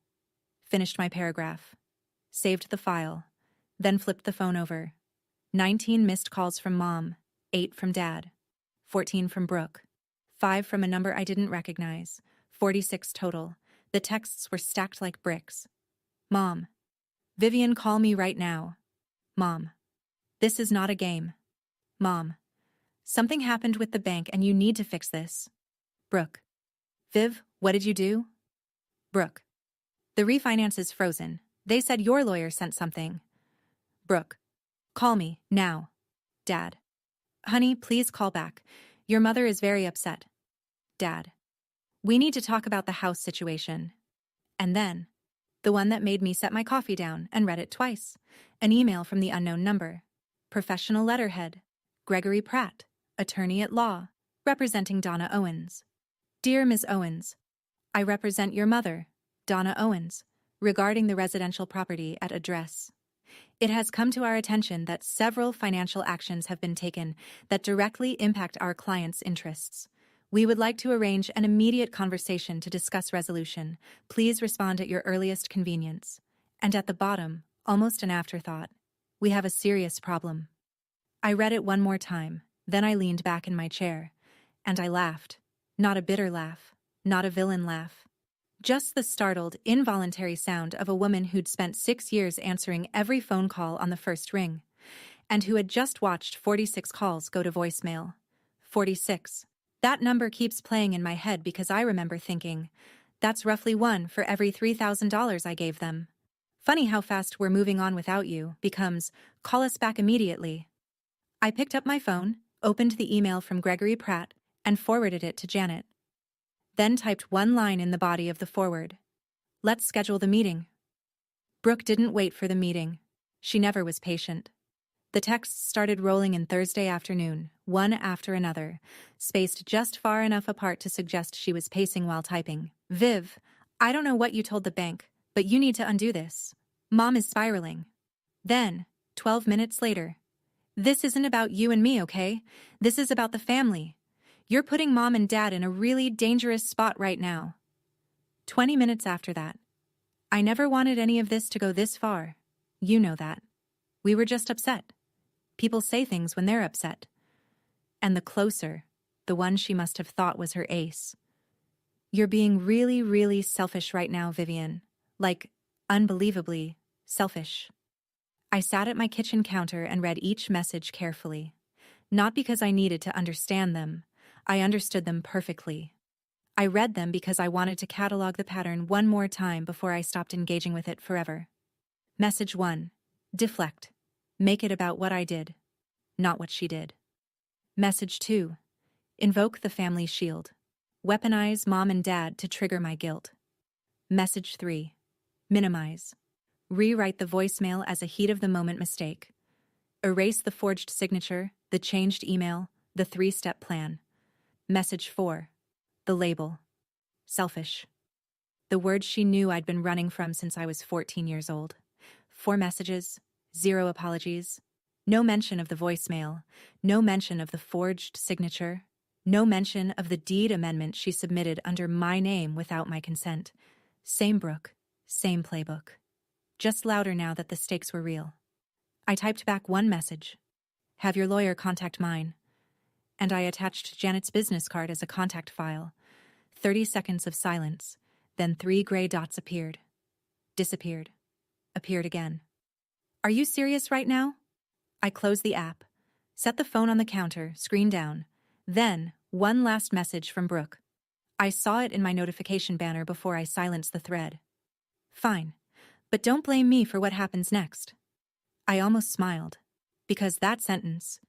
Finished my paragraph. Saved the file. Then flipped the phone over. 19 missed calls from Mom, 8 from Dad, 14 from Brooke, 5 from a number I didn't recognize, 46 total. The texts were stacked like bricks. Mom. Vivian, call me right now. Mom. This is not a game. Mom. Something happened with the bank and you need to fix this. Brooke. Viv, what did you do? Brooke. The refinance is frozen. They said your lawyer sent something. Brooke. Call me, now. Dad. Honey, please call back. Your mother is very upset. Dad. We need to talk about the house situation. And then, the one that made me set my coffee down and read it twice. An email from the unknown number. Professional letterhead. Gregory Pratt, attorney at law, representing Donna Owens. Dear Ms. Owens, I represent your mother, Donna Owens, regarding the residential property at address. It has come to our attention that several financial actions have been taken that directly impact our clients' interests. We would like to arrange an immediate conversation to discuss resolution. Please respond at your earliest convenience. And at the bottom, almost an afterthought, we have a serious problem. I read it one more time, then I leaned back in my chair, and I laughed. Not a bitter laugh, not a villain laugh. Just the startled, involuntary sound of a woman who'd spent 6 years answering every phone call on the first ring, and who had just watched 46 calls go to voicemail. 46. That number keeps playing in my head because I remember thinking, that's roughly one for every $3,000 I gave them. Funny how fast we're moving on without you becomes, call us back immediately. I picked up my phone, opened the email from Gregory Pratt, and forwarded it to Janet. Then typed one line in the body of the forward. Let's schedule the meeting. Brooke didn't wait for the meeting. She never was patient. The texts started rolling in Thursday afternoon, one after another, spaced just far enough apart to suggest she was pacing while typing. Viv, I don't know what you told the bank, but you need to undo this. Mom is spiraling. Then, 12 minutes later. This isn't about you and me, okay? This is about the family. You're putting Mom and Dad in a really dangerous spot right now. 20 minutes after that. I never wanted any of this to go this far. You know that. We were just upset. People say things when they're upset. And the closer, the one she must have thought was her ace. You're being really, really selfish right now, Vivian. Like, unbelievably selfish. I sat at my kitchen counter and read each message carefully. Not because I needed to understand them. I understood them perfectly. I read them because I wanted to catalog the pattern one more time before I stopped engaging with it forever. Message 1. Deflect. Make it about what I did, not what she did. Message 2. Invoke the family shield. Weaponize Mom and Dad to trigger my guilt. Message 3. Minimize. Rewrite the voicemail as a heat-of-the-moment mistake. Erase the forged signature, the changed email, the 3-step plan. Message 4. The label. Selfish. The word she knew I'd been running from since I was 14 years old. 4 messages, 0 apologies. No mention of the voicemail. No mention of the forged signature. No mention of the deed amendment she submitted under my name without my consent. Same Brooke, same playbook. Just louder now that the stakes were real. I typed back one message. Have your lawyer contact mine. And I attached Janet's business card as a contact file. 30 seconds of silence, then 3 gray dots appeared. Disappeared. Appeared again. Are you serious right now? I closed the app, set the phone on the counter, screen down. Then, one last message from Brooke. I saw it in my notification banner before I silenced the thread. Fine, but don't blame me for what happens next. I almost smiled, because that sentence,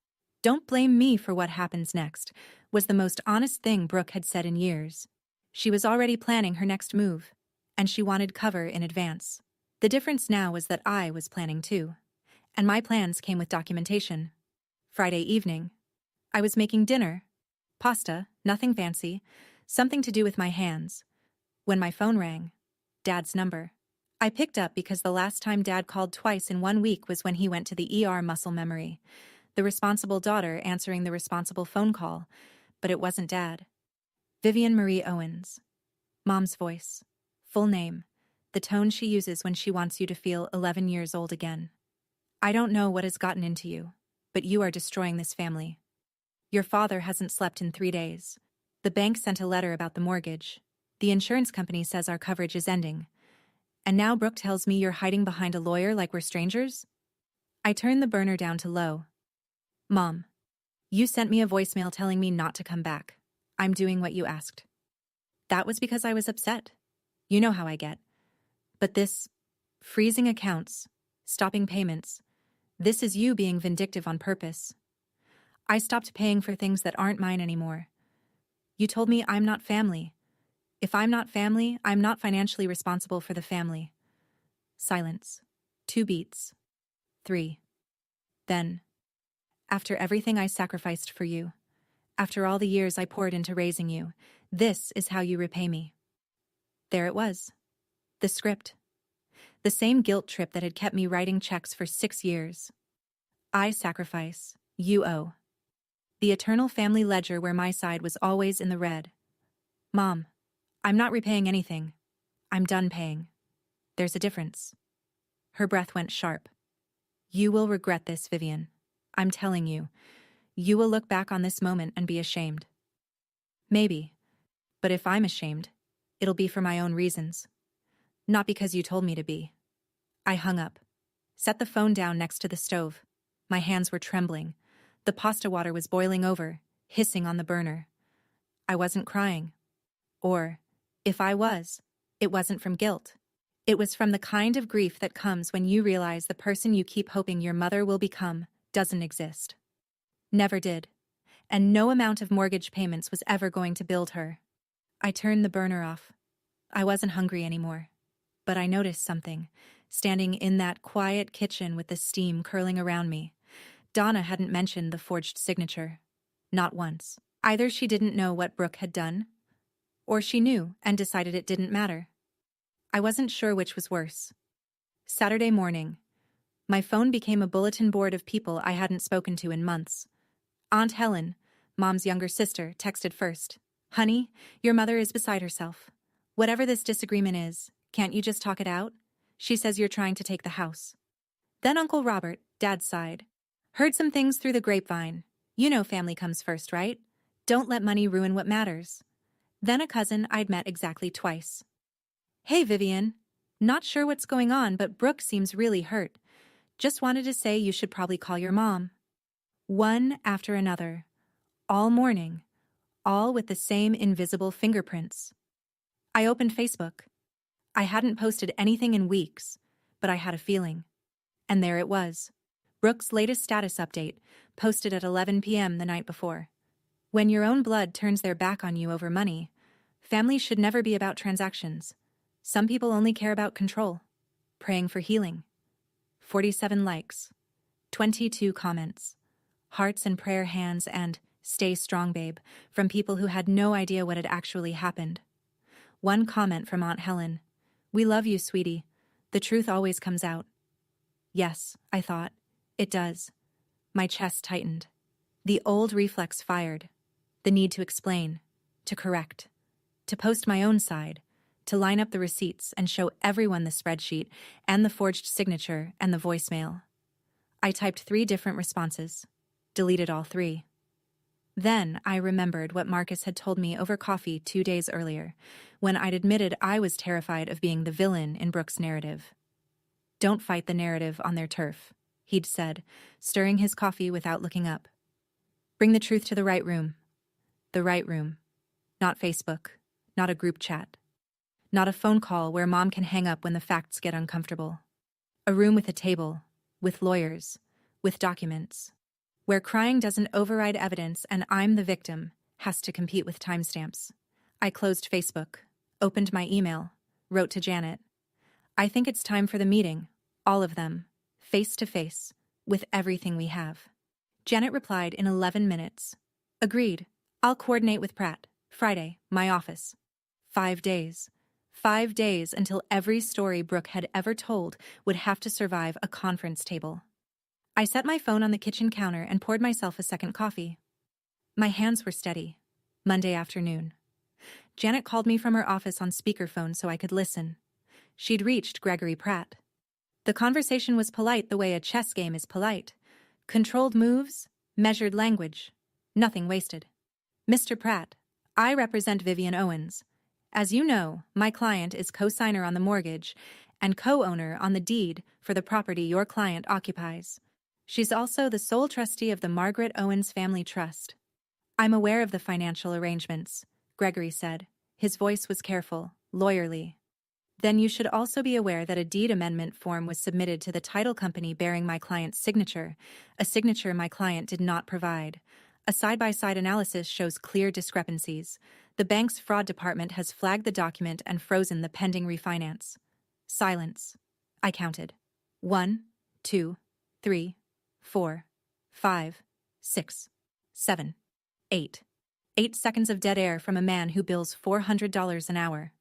don't blame me for what happens next, was the most honest thing Brooke had said in years. She was already planning her next move, and she wanted cover in advance. The difference now was that I was planning too, and my plans came with documentation. Friday evening. I was making dinner. Pasta, nothing fancy, something to do with my hands. When my phone rang. Dad's number. I picked up because the last time Dad called twice in 1 week was when he went to the ER. Muscle memory. The responsible daughter answering the responsible phone call, but it wasn't Dad. Vivian Marie Owens. Mom's voice. Full name. The tone she uses when she wants you to feel 11 years old again. I don't know what has gotten into you, but you are destroying this family. Your father hasn't slept in 3 days. The bank sent a letter about the mortgage. The insurance company says our coverage is ending. And now Brooke tells me you're hiding behind a lawyer like we're strangers? I turned the burner down to low. Mom, you sent me a voicemail telling me not to come back. I'm doing what you asked. That was because I was upset. You know how I get. But this, freezing accounts, stopping payments, this is you being vindictive on purpose. I stopped paying for things that aren't mine anymore. You told me I'm not family. If I'm not family, I'm not financially responsible for the family. Silence. 2 beats. 3. Then, after everything I sacrificed for you, after all the years I poured into raising you, this is how you repay me. There it was. The script. The same guilt trip that had kept me writing checks for 6 years. I sacrifice, you owe. The eternal family ledger where my side was always in the red. Mom, I'm not repaying anything. I'm done paying. There's a difference. Her breath went sharp. You will regret this, Vivian. I'm telling you. You will look back on this moment and be ashamed. Maybe. But if I'm ashamed, it'll be for my own reasons. Not because you told me to be. I hung up. Set the phone down next to the stove. My hands were trembling. The pasta water was boiling over, hissing on the burner. I wasn't crying. Or, if I was, it wasn't from guilt. It was from the kind of grief that comes when you realize the person you keep hoping your mother will become doesn't exist. Never did. And no amount of mortgage payments was ever going to build her. I turned the burner off. I wasn't hungry anymore. But I noticed something, standing in that quiet kitchen with the steam curling around me. Donna hadn't mentioned the forged signature. Not once. Either she didn't know what Brooke had done, or she knew and decided it didn't matter. I wasn't sure which was worse. Saturday morning. My phone became a bulletin board of people I hadn't spoken to in months. Aunt Helen, Mom's younger sister, texted first. Honey, your mother is beside herself. Whatever this disagreement is, can't you just talk it out? She says you're trying to take the house. Then Uncle Robert, Dad's side. Heard some things through the grapevine. You know family comes first, right? Don't let money ruin what matters. Then a cousin I'd met exactly twice. Hey, Vivian. Not sure what's going on, but Brooke seems really hurt. Just wanted to say you should probably call your mom. One after another. All morning. All with the same invisible fingerprints. I opened Facebook. I hadn't posted anything in weeks, but I had a feeling. And there it was. Brooke's latest status update, posted at 11 p.m. the night before. When your own blood turns their back on you over money, families should never be about transactions. Some people only care about control. Praying for healing. 47 likes. 22 comments. Hearts and prayer hands and "Stay strong, babe" from people who had no idea what had actually happened. One comment from Aunt Helen. We love you, sweetie. The truth always comes out. Yes, I thought. It does. My chest tightened. The old reflex fired. The need to explain, to correct, to post my own side, to line up the receipts and show everyone the spreadsheet and the forged signature and the voicemail. I typed 3 different responses, deleted all 3. Then I remembered what Marcus had told me over coffee 2 days earlier, when I'd admitted I was terrified of being the villain in Brooke's narrative. Don't fight the narrative on their turf, he'd said, stirring his coffee without looking up. Bring the truth to the right room. The right room. Not Facebook, not a group chat. Not a phone call where Mom can hang up when the facts get uncomfortable. A room with a table, with lawyers, with documents, where crying doesn't override evidence and I'm the victim has to compete with timestamps. I closed Facebook, opened my email, wrote to Janet. I think it's time for the meeting, all of them, face to face, with everything we have. Janet replied in 11 minutes. Agreed. I'll coordinate with Pratt. Friday, my office. 5 days. 5 days until every story Brooke had ever told would have to survive a conference table. I set my phone on the kitchen counter and poured myself a second coffee. My hands were steady. Monday afternoon. Janet called me from her office on speakerphone so I could listen. She'd reached Gregory Pratt. The conversation was polite the way a chess game is polite. Controlled moves, measured language. Nothing wasted. Mr. Pratt, I represent Vivian Owens. As you know, my client is co-signer on the mortgage and co-owner on the deed for the property your client occupies. She's also the sole trustee of the Margaret Owens Family Trust. I'm aware of the financial arrangements, Gregory said. His voice was careful, lawyerly. Then you should also be aware that a deed amendment form was submitted to the title company bearing my client's signature, a signature my client did not provide. A side-by-side analysis shows clear discrepancies. The bank's fraud department has flagged the document and frozen the pending refinance. Silence. I counted. 1, 2, 3, 4, 5, 6, 7, 8. 8 seconds of dead air from a man who bills $400 an hour.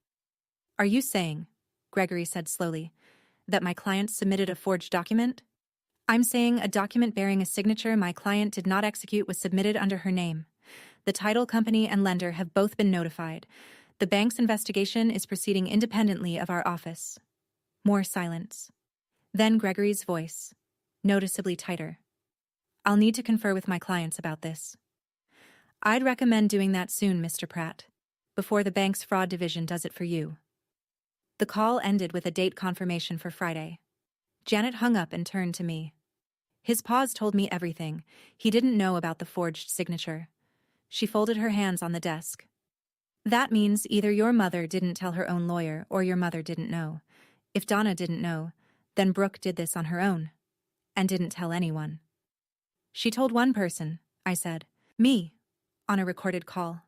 Are you saying, Gregory said slowly, that my client submitted a forged document? I'm saying a document bearing a signature my client did not execute was submitted under her name. The title company and lender have both been notified. The bank's investigation is proceeding independently of our office. More silence. Then Gregory's voice, noticeably tighter. I'll need to confer with my clients about this. I'd recommend doing that soon, Mr. Pratt, before the bank's fraud division does it for you. The call ended with a date confirmation for Friday. Janet hung up and turned to me. His pause told me everything. He didn't know about the forged signature. She folded her hands on the desk. That means either your mother didn't tell her own lawyer or your mother didn't know. If Donna didn't know, then Brooke did this on her own. And didn't tell anyone. She told one person, I said. Me. On a recorded call.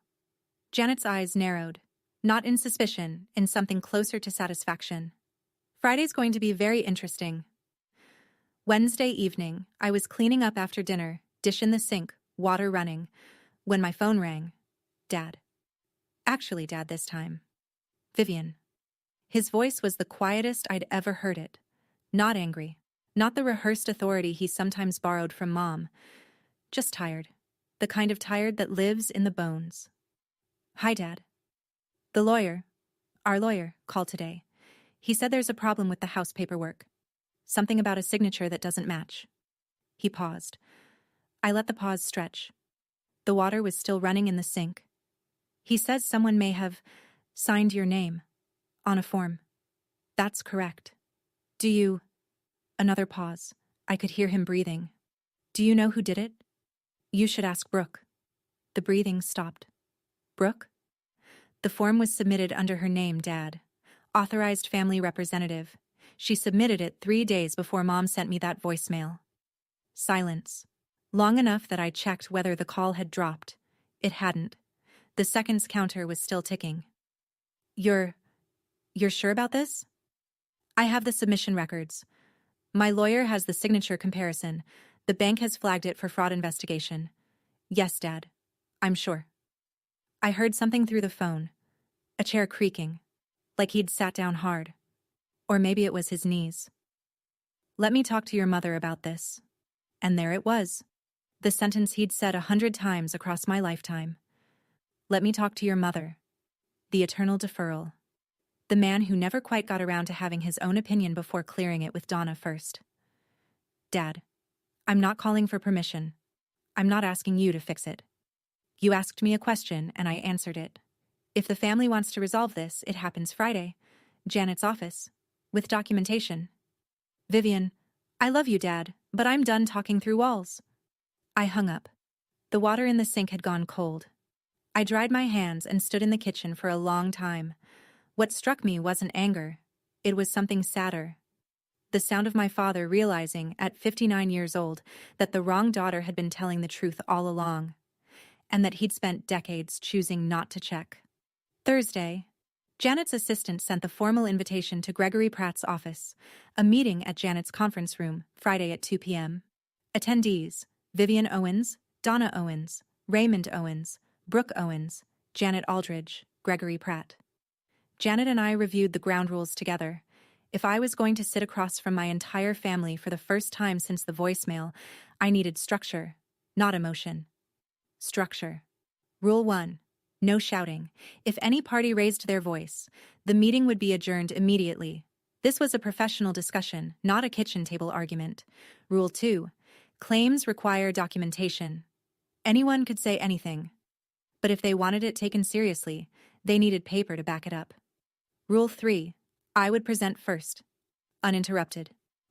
Janet's eyes narrowed. Not in suspicion, in something closer to satisfaction. Friday's going to be very interesting. Wednesday evening, I was cleaning up after dinner, dish in the sink, water running, when my phone rang. Dad. Actually Dad this time. Vivian. His voice was the quietest I'd ever heard it. Not angry. Not the rehearsed authority he sometimes borrowed from Mom. Just tired. The kind of tired that lives in the bones. Hi, Dad. The lawyer, our lawyer, called today. He said there's a problem with the house paperwork. Something about a signature that doesn't match. He paused. I let the pause stretch. The water was still running in the sink. He says someone may have signed your name on a form. That's correct. Do you... Another pause. I could hear him breathing. Do you know who did it? You should ask Brooke. The breathing stopped. Brooke? The form was submitted under her name, Dad. Authorized family representative. She submitted it 3 days before Mom sent me that voicemail. Silence. Long enough that I checked whether the call had dropped. It hadn't. The seconds counter was still ticking. You're sure about this? I have the submission records. My lawyer has the signature comparison. The bank has flagged it for fraud investigation. Yes, Dad. I'm sure. I heard something through the phone. A chair creaking. Like he'd sat down hard. Or maybe it was his knees. Let me talk to your mother about this. And there it was. The sentence he'd said 100 times across my lifetime. Let me talk to your mother. The eternal deferral. The man who never quite got around to having his own opinion before clearing it with Donna first. Dad, I'm not calling for permission. I'm not asking you to fix it. You asked me a question and I answered it. If the family wants to resolve this, it happens Friday. Janet's office. With documentation. Vivian, I love you, Dad, but I'm done talking through walls. I hung up. The water in the sink had gone cold. I dried my hands and stood in the kitchen for a long time. What struck me wasn't anger. It was something sadder. The sound of my father realizing, at 59 years old, that the wrong daughter had been telling the truth all along, and that he'd spent decades choosing not to check. Thursday. Janet's assistant sent the formal invitation to Gregory Pratt's office, a meeting at Janet's conference room, Friday at 2 p.m. Attendees: Vivian Owens, Donna Owens, Raymond Owens, Brooke Owens, Janet Aldridge, Gregory Pratt. Janet and I reviewed the ground rules together. If I was going to sit across from my entire family for the first time since the voicemail, I needed structure, not emotion. Structure. Rule 1. No shouting. If any party raised their voice, the meeting would be adjourned immediately. This was a professional discussion, not a kitchen table argument. Rule 2. Claims require documentation. Anyone could say anything. But if they wanted it taken seriously, they needed paper to back it up. Rule 3. I would present first. Uninterrupted.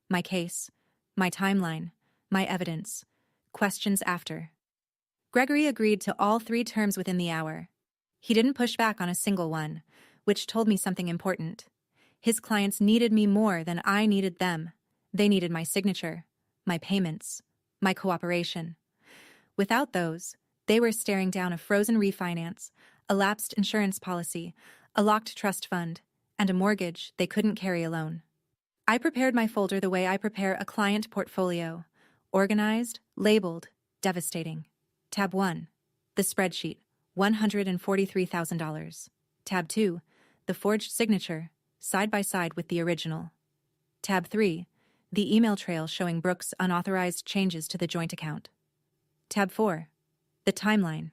My case, my timeline, my evidence. Questions after. Gregory agreed to all 3 terms within the hour. He didn't push back on a single one, which told me something important. His clients needed me more than I needed them. They needed my signature, my payments, my cooperation. Without those, they were staring down a frozen refinance, a lapsed insurance policy, a locked trust fund, and a mortgage they couldn't carry alone. I prepared my folder the way I prepare a client portfolio: organized, labeled, devastating. Tab 1. The spreadsheet, $143,000. Tab 2. The forged signature, side by side with the original. Tab 3. The email trail showing Brooke's unauthorized changes to the joint account. Tab 4. The timeline.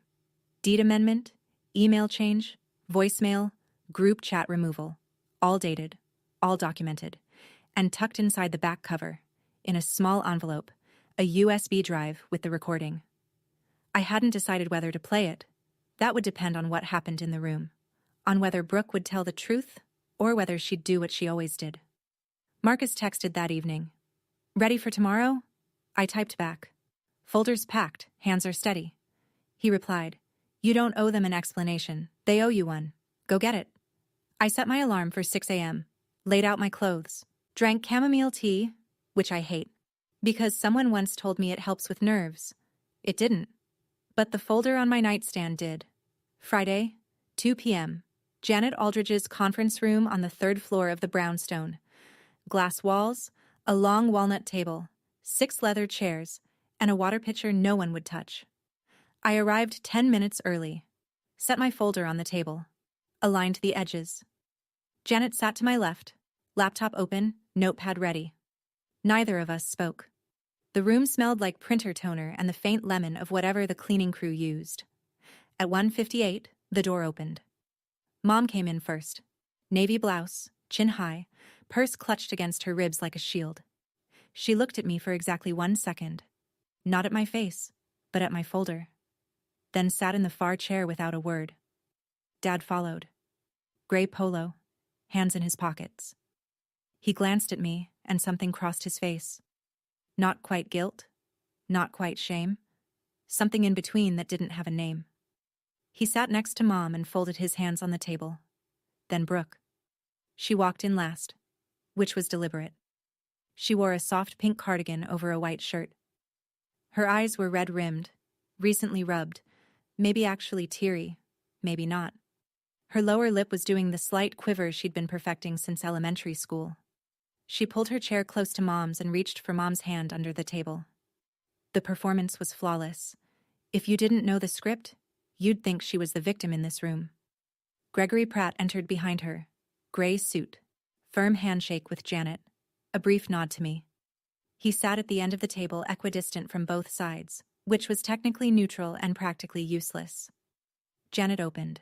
Deed amendment, email change, voicemail, group chat removal. All dated, all documented, and tucked inside the back cover, in a small envelope, a USB drive with the recording. I hadn't decided whether to play it. That would depend on what happened in the room, on whether Brooke would tell the truth or whether she'd do what she always did. Marcus texted that evening. Ready for tomorrow? I typed back. Folders packed, hands are steady. He replied, You don't owe them an explanation, they owe you one. Go get it. I set my alarm for 6 a.m., laid out my clothes, drank chamomile tea, which I hate, because someone once told me it helps with nerves. It didn't. But the folder on my nightstand did. Friday, 2 p.m., Janet Aldridge's conference room on the 3rd floor of the brownstone. Glass walls, a long walnut table, 6 leather chairs, and a water pitcher no one would touch. I arrived 10 minutes early, set my folder on the table, aligned the edges. Janet sat to my left, laptop open, notepad ready. Neither of us spoke. The room smelled like printer toner and the faint lemon of whatever the cleaning crew used. At 1:58, the door opened. Mom came in first. Navy blouse, chin high, purse clutched against her ribs like a shield. She looked at me for exactly 1 second. Not at my face, but at my folder. Then sat in the far chair without a word. Dad followed. Gray polo, hands in his pockets. He glanced at me, and something crossed his face. Not quite guilt, not quite shame, something in between that didn't have a name. He sat next to Mom and folded his hands on the table. Then Brooke. She walked in last, which was deliberate. She wore a soft pink cardigan over a white shirt. Her eyes were red-rimmed, recently rubbed, maybe actually teary, maybe not. Her lower lip was doing the slight quiver she'd been perfecting since elementary school. She pulled her chair close to Mom's and reached for Mom's hand under the table. The performance was flawless. If you didn't know the script, you'd think she was the victim in this room. Gregory Pratt entered behind her, gray suit, firm handshake with Janet, a brief nod to me. He sat at the end of the table equidistant from both sides, which was technically neutral and practically useless. Janet opened.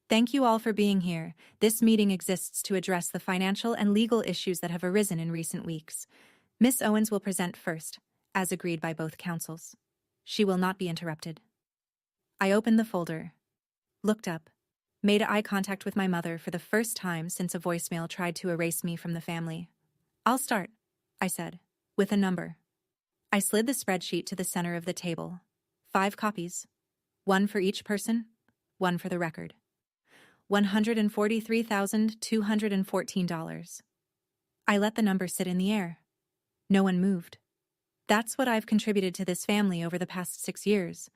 Thank you all for being here. This meeting exists to address the financial and legal issues that have arisen in recent weeks. Miss Owens will present first, as agreed by both counsels. She will not be interrupted. I opened the folder, looked up, made eye contact with my mother for the first time since a voicemail tried to erase me from the family. I'll start, I said, with a number. I slid the spreadsheet to the center of the table. 5 copies. 1 for each person, 1 for the record. $143,214. I let the number sit in the air. No one moved. That's what I've contributed to this family over the past 6 years.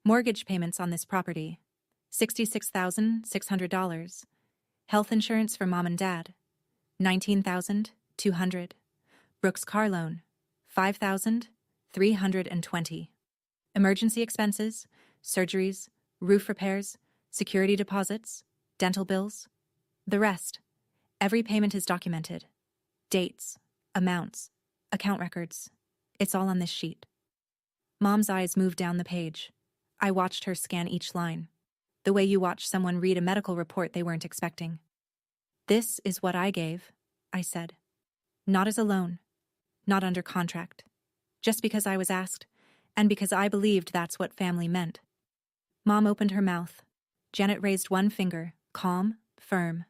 Mortgage payments on this property. $66,600. Health insurance for mom and dad, $19,200. Brooke's car loan, $5,320. Emergency expenses, surgeries, roof repairs, security deposits, dental bills. The rest. Every payment is documented. Dates, amounts, account records. It's all on this sheet. Mom's eyes moved down the page. I watched her scan each line, the way you watch someone read a medical report they weren't expecting. This is what I gave, I said. Not as a loan, not under contract. Just because I was asked, and because I believed that's what family meant. Mom opened her mouth. Janet raised one finger, calm, firm.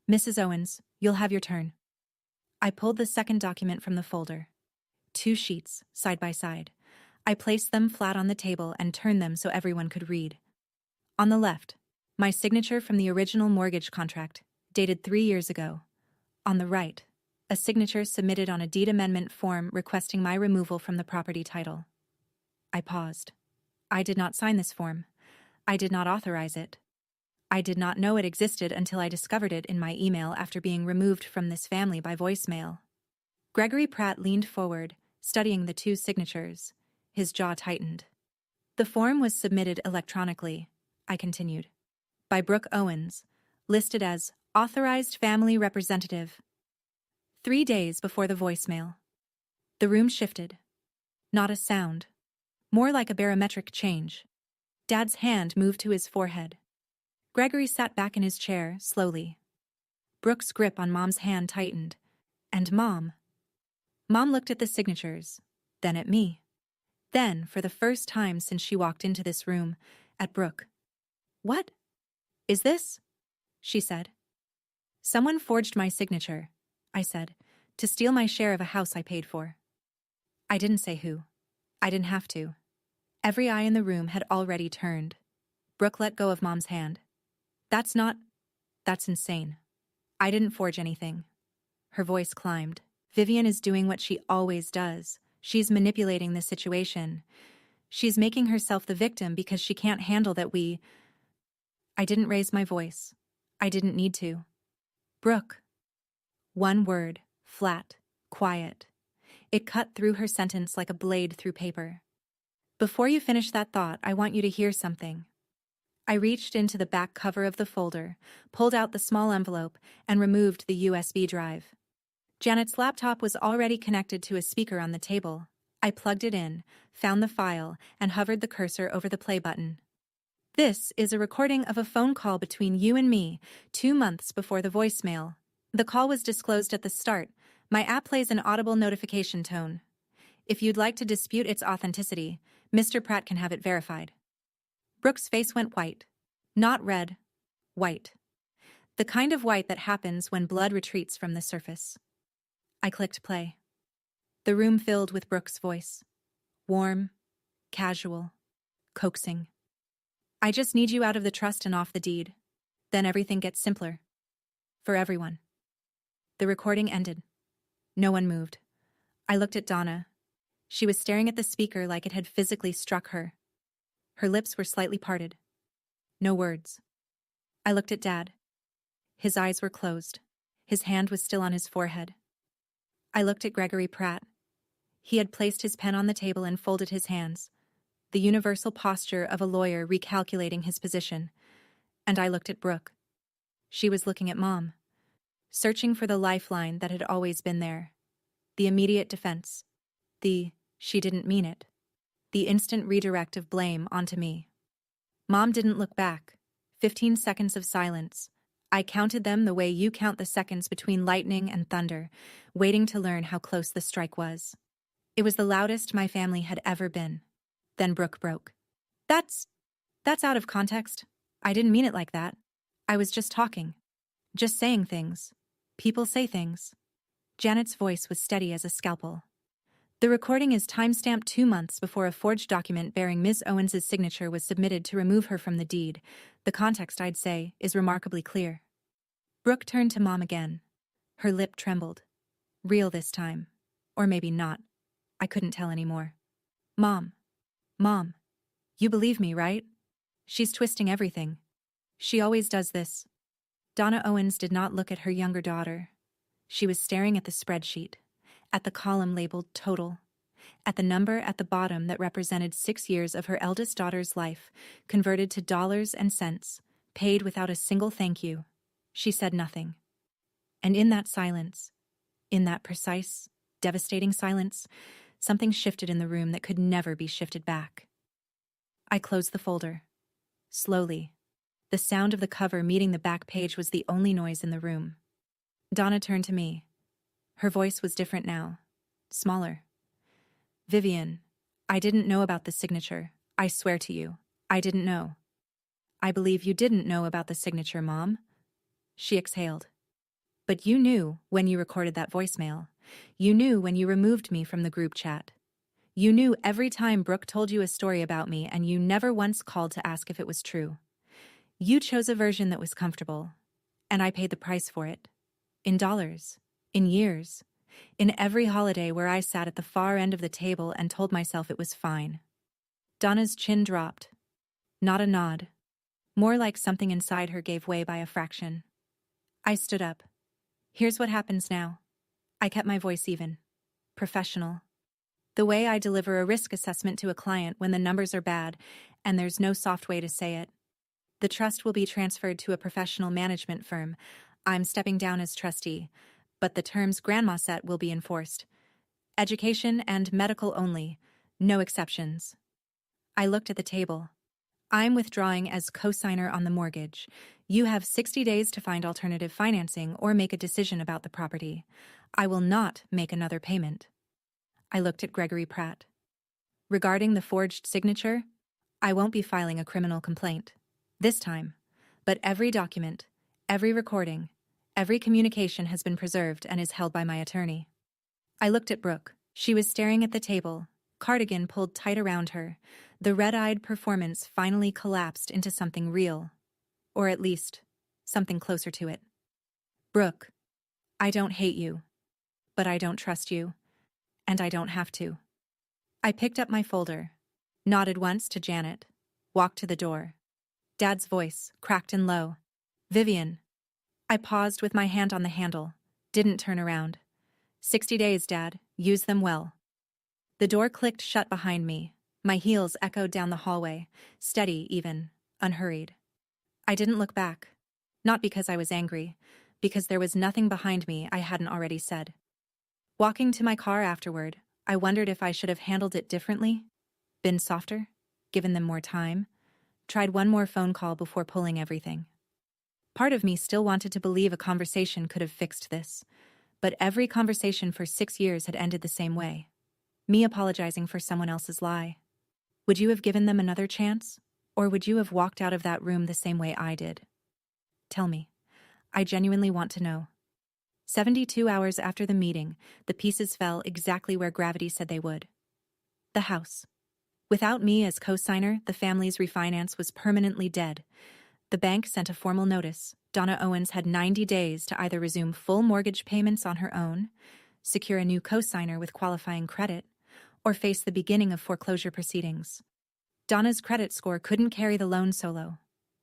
Mrs. Owens, you'll have your turn. I pulled the second document from the folder. 2 sheets, side by side. I placed them flat on the table and turned them so everyone could read. On the left, my signature from the original mortgage contract, dated 3 years ago. On the right, a signature submitted on a deed amendment form requesting my removal from the property title. I paused. I did not sign this form. I did not authorize it. I did not know it existed until I discovered it in my email after being removed from this family by voicemail. Gregory Pratt leaned forward, studying the 2 signatures. His jaw tightened. The form was submitted electronically, I continued, by Brooke Owens, listed as authorized family representative. 3 days before the voicemail. The room shifted. Not a sound. More like a barometric change. Dad's hand moved to his forehead. Gregory sat back in his chair, slowly. Brooke's grip on Mom's hand tightened. And Mom looked at the signatures, then at me. Then, for the first time since she walked into this room, at Brooke. What is this? She said. Someone forged my signature, I said, to steal my share of a house I paid for. I didn't say who. I didn't have to. Every eye in the room had already turned. Brooke let go of Mom's hand. That's insane. I didn't forge anything. Her voice climbed. Vivian is doing what she always does. She's manipulating the situation. She's making herself the victim because she can't handle that we... I didn't raise my voice. I didn't need to. Brooke. One word, flat, quiet. It cut through her sentence like a blade through paper. Before you finish that thought, I want you to hear something. I reached into the back cover of the folder, pulled out the small envelope, and removed the USB drive. Janet's laptop was already connected to a speaker on the table. I plugged it in, found the file, and hovered the cursor over the play button. This is a recording of a phone call between you and me, 2 months before the voicemail. The call was disclosed at the start. My app plays an audible notification tone. If you'd like to dispute its authenticity, Mr. Pratt can have it verified. Brooke's face went white. Not red. White. The kind of white that happens when blood retreats from the surface. I clicked play. The room filled with Brooke's voice. Warm, casual, coaxing. I just need you out of the trust and off the deed. Then everything gets simpler. For everyone. The recording ended. No one moved. I looked at Donna. She was staring at the speaker like it had physically struck her. Her lips were slightly parted. No words. I looked at Dad. His eyes were closed. His hand was still on his forehead. I looked at Gregory Pratt. He had placed his pen on the table and folded his hands, the universal posture of a lawyer recalculating his position. And I looked at Brooke. She was looking at Mom, searching for the lifeline that had always been there. The immediate defense. The she didn't mean it. The instant redirect of blame onto me. Mom didn't look back. 15 seconds of silence. I counted them the way you count the seconds between lightning and thunder, waiting to learn how close the strike was. It was the loudest my family had ever been. Then Brooke broke. That's out of context. I didn't mean it like that. I was just talking. Just saying things. People say things. Janet's voice was steady as a scalpel. The recording is timestamped 2 months before a forged document bearing Ms. Owens' signature was submitted to remove her from the deed. The context, I'd say, is remarkably clear. Brooke turned to Mom again. Her lip trembled. Real this time. Or maybe not. I couldn't tell anymore. Mom, you believe me, right? She's twisting everything. She always does this. Donna Owens did not look at her younger daughter. She was staring at the spreadsheet, at the column labeled total, at the number at the bottom that represented 6 years of her eldest daughter's life, converted to dollars and cents, paid without a single thank you. She said nothing. And in that silence, in that precise, devastating silence, something shifted in the room that could never be shifted back. I closed the folder. Slowly. The sound of the cover meeting the back page was the only noise in the room. Donna turned to me. Her voice was different now. Smaller. Vivian, I didn't know about the signature. I swear to you, I didn't know. I believe you didn't know about the signature, Mom. She exhaled. But you knew when you recorded that voicemail. You knew when you removed me from the group chat. You knew every time Brooke told you a story about me, and you never once called to ask if it was true. You chose a version that was comfortable, and I paid the price for it. In dollars, in years, in every holiday where I sat at the far end of the table and told myself it was fine. Donna's chin dropped. Not a nod. More like something inside her gave way by a fraction. I stood up. Here's what happens now. I kept my voice even. Professional. The way I deliver a risk assessment to a client when the numbers are bad, and there's no soft way to say it. The trust will be transferred to a professional management firm. I'm stepping down as trustee, but the terms Grandma set will be enforced. Education and medical only, no exceptions. I looked at the table. I'm withdrawing as co-signer on the mortgage. You have 60 days to find alternative financing or make a decision about the property. I will not make another payment. I looked at Gregory Pratt. Regarding the forged signature, I won't be filing a criminal complaint. This time. But every document, every recording, every communication has been preserved and is held by my attorney. I looked at Brooke. She was staring at the table, cardigan pulled tight around her. The red-eyed performance finally collapsed into something real. Or at least, something closer to it. Brooke, I don't hate you. But I don't trust you. And I don't have to. I picked up my folder, nodded once to Janet, walked to the door. Dad's voice, cracked and low. Vivian. I paused with my hand on the handle, didn't turn around. 60 days, Dad. Use them well. The door clicked shut behind me. My heels echoed down the hallway, steady even, unhurried. I didn't look back. Not because I was angry, because there was nothing behind me I hadn't already said. Walking to my car afterward, I wondered if I should have handled it differently, been softer, given them more time, tried one more phone call before pulling everything. Part of me still wanted to believe a conversation could have fixed this, but every conversation for 6 years had ended the same way. Me apologizing for someone else's lie. Would you have given them another chance? Or would you have walked out of that room the same way I did? Tell me. I genuinely want to know. 72 hours after the meeting, the pieces fell exactly where gravity said they would. The house. Without me as co-signer, the family's refinance was permanently dead. The bank sent a formal notice. Donna Owens had 90 days to either resume full mortgage payments on her own, secure a new co-signer with qualifying credit, or face the beginning of foreclosure proceedings. Donna's credit score couldn't carry the loan solo.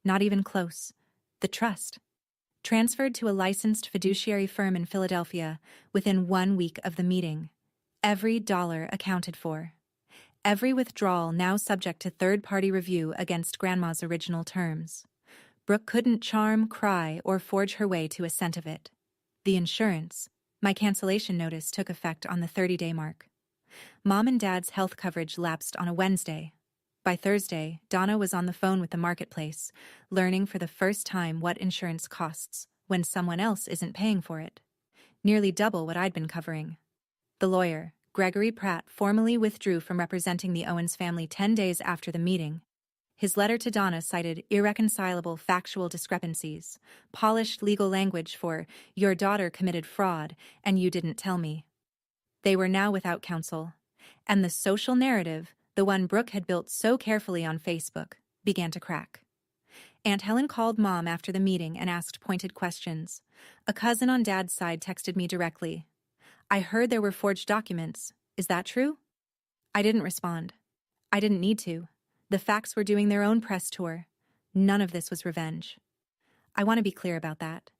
Not even close. The trust. Transferred to a licensed fiduciary firm in Philadelphia within 1 week of the meeting. Every dollar accounted for. Every withdrawal now subject to third-party review against Grandma's original terms. Brooke couldn't charm, cry, or forge her way to a cent of it. The insurance. My cancellation notice took effect on the 30-day mark. Mom and Dad's health coverage lapsed on a Wednesday. By Thursday, Donna was on the phone with the marketplace, learning for the first time what insurance costs when someone else isn't paying for it. Nearly double what I'd been covering. The lawyer, Gregory Pratt, formally withdrew from representing the Owens family 10 days after the meeting. His letter to Donna cited irreconcilable factual discrepancies, polished legal language for, "Your daughter committed fraud, and you didn't tell me." They were now without counsel, and the social narrative, the one Brooke had built so carefully on Facebook, began to crack. Aunt Helen called Mom after the meeting and asked pointed questions. A cousin on Dad's side texted me directly. "I heard there were forged documents. Is that true?" I didn't respond. I didn't need to. The facts were doing their own press tour. None of this was revenge. I want to be clear about that.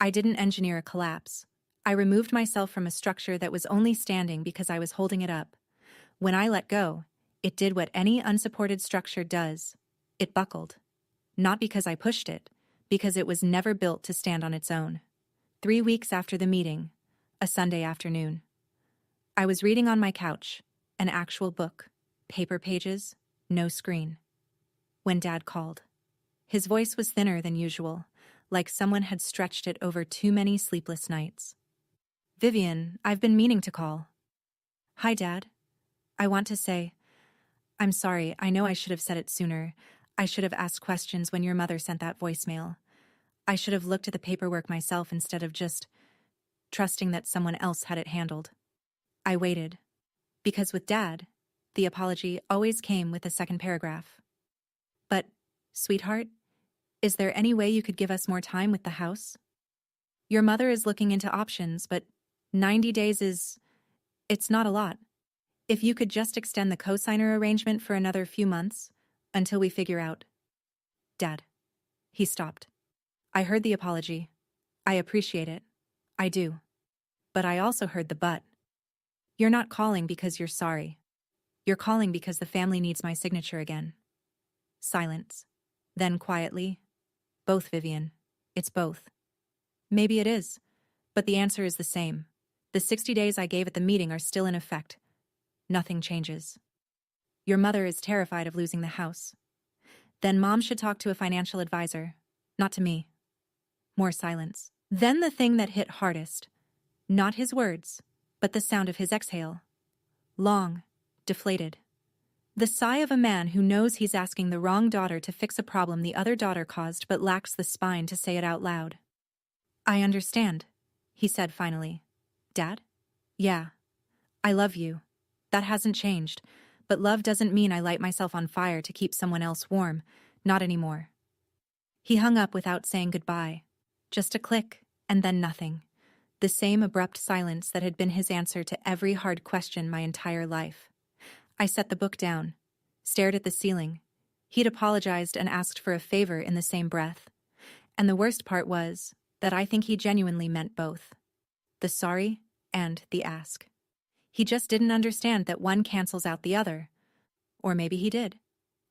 I didn't engineer a collapse. I removed myself from a structure that was only standing because I was holding it up. When I let go, it did what any unsupported structure does. It buckled. Not because I pushed it, because it was never built to stand on its own. 3 weeks after the meeting, a Sunday afternoon, I was reading on my couch, an actual book, paper pages, no screen, when Dad called. His voice was thinner than usual, like someone had stretched it over too many sleepless nights. "Vivian, I've been meaning to call." "Hi, Dad. I want to say, I'm sorry, I know I should have said it sooner. I should have asked questions when your mother sent that voicemail. I should have looked at the paperwork myself instead of just trusting that someone else had it handled." I waited, because with Dad, the apology always came with a second paragraph. "But, sweetheart, is there any way you could give us more time with the house? Your mother is looking into options, but 90 days it's not a lot. If you could just extend the cosigner arrangement for another few months, until we figure out." "Dad." He stopped. "I heard the apology. I appreciate it. I do. But I also heard the but. You're not calling because you're sorry. You're calling because the family needs my signature again." Silence. Then quietly, "Both, Vivian. It's both." "Maybe it is. But the answer is the same. The 60 days I gave at the meeting are still in effect. Nothing changes. Your mother is terrified of losing the house. Then Mom should talk to a financial advisor, not to me." More silence. Then the thing that hit hardest. Not his words, but the sound of his exhale. Long, deflated. The sigh of a man who knows he's asking the wrong daughter to fix a problem the other daughter caused but lacks the spine to say it out loud. "I understand," he said finally. "Dad? Yeah. I love you. That hasn't changed, but love doesn't mean I light myself on fire to keep someone else warm, not anymore." He hung up without saying goodbye. Just a click, and then nothing. The same abrupt silence that had been his answer to every hard question my entire life. I set the book down, stared at the ceiling. He'd apologized and asked for a favor in the same breath. And the worst part was that I think he genuinely meant both. The sorry and the ask. He just didn't understand that one cancels out the other. Or maybe he did.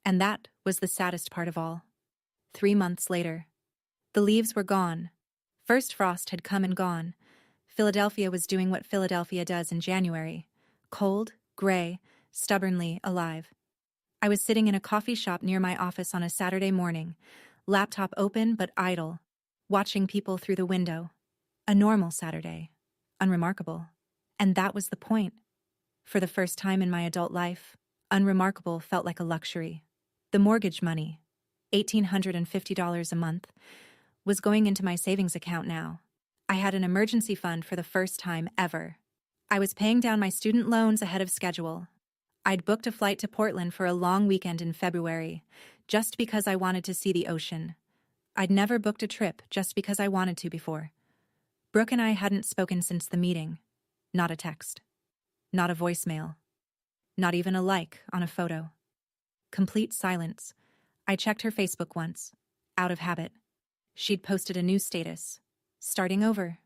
And that was the saddest part of all. 3 months later. The leaves were gone. First frost had come and gone. Philadelphia was doing what Philadelphia does in January. Cold, gray, stubbornly alive. I was sitting in a coffee shop near my office on a Saturday morning, laptop open but idle, watching people through the window. A normal Saturday. Unremarkable. And that was the point. For the first time in my adult life, unremarkable felt like a luxury. The mortgage money, $1,850 a month, was going into my savings account now. I had an emergency fund for the first time ever. I was paying down my student loans ahead of schedule. I'd booked a flight to Portland for a long weekend in February, just because I wanted to see the ocean. I'd never booked a trip just because I wanted to before. Brooke and I hadn't spoken since the meeting. Not a text. Not a voicemail. Not even a like on a photo. Complete silence. I checked her Facebook once, out of habit. She'd posted a new status. Starting over.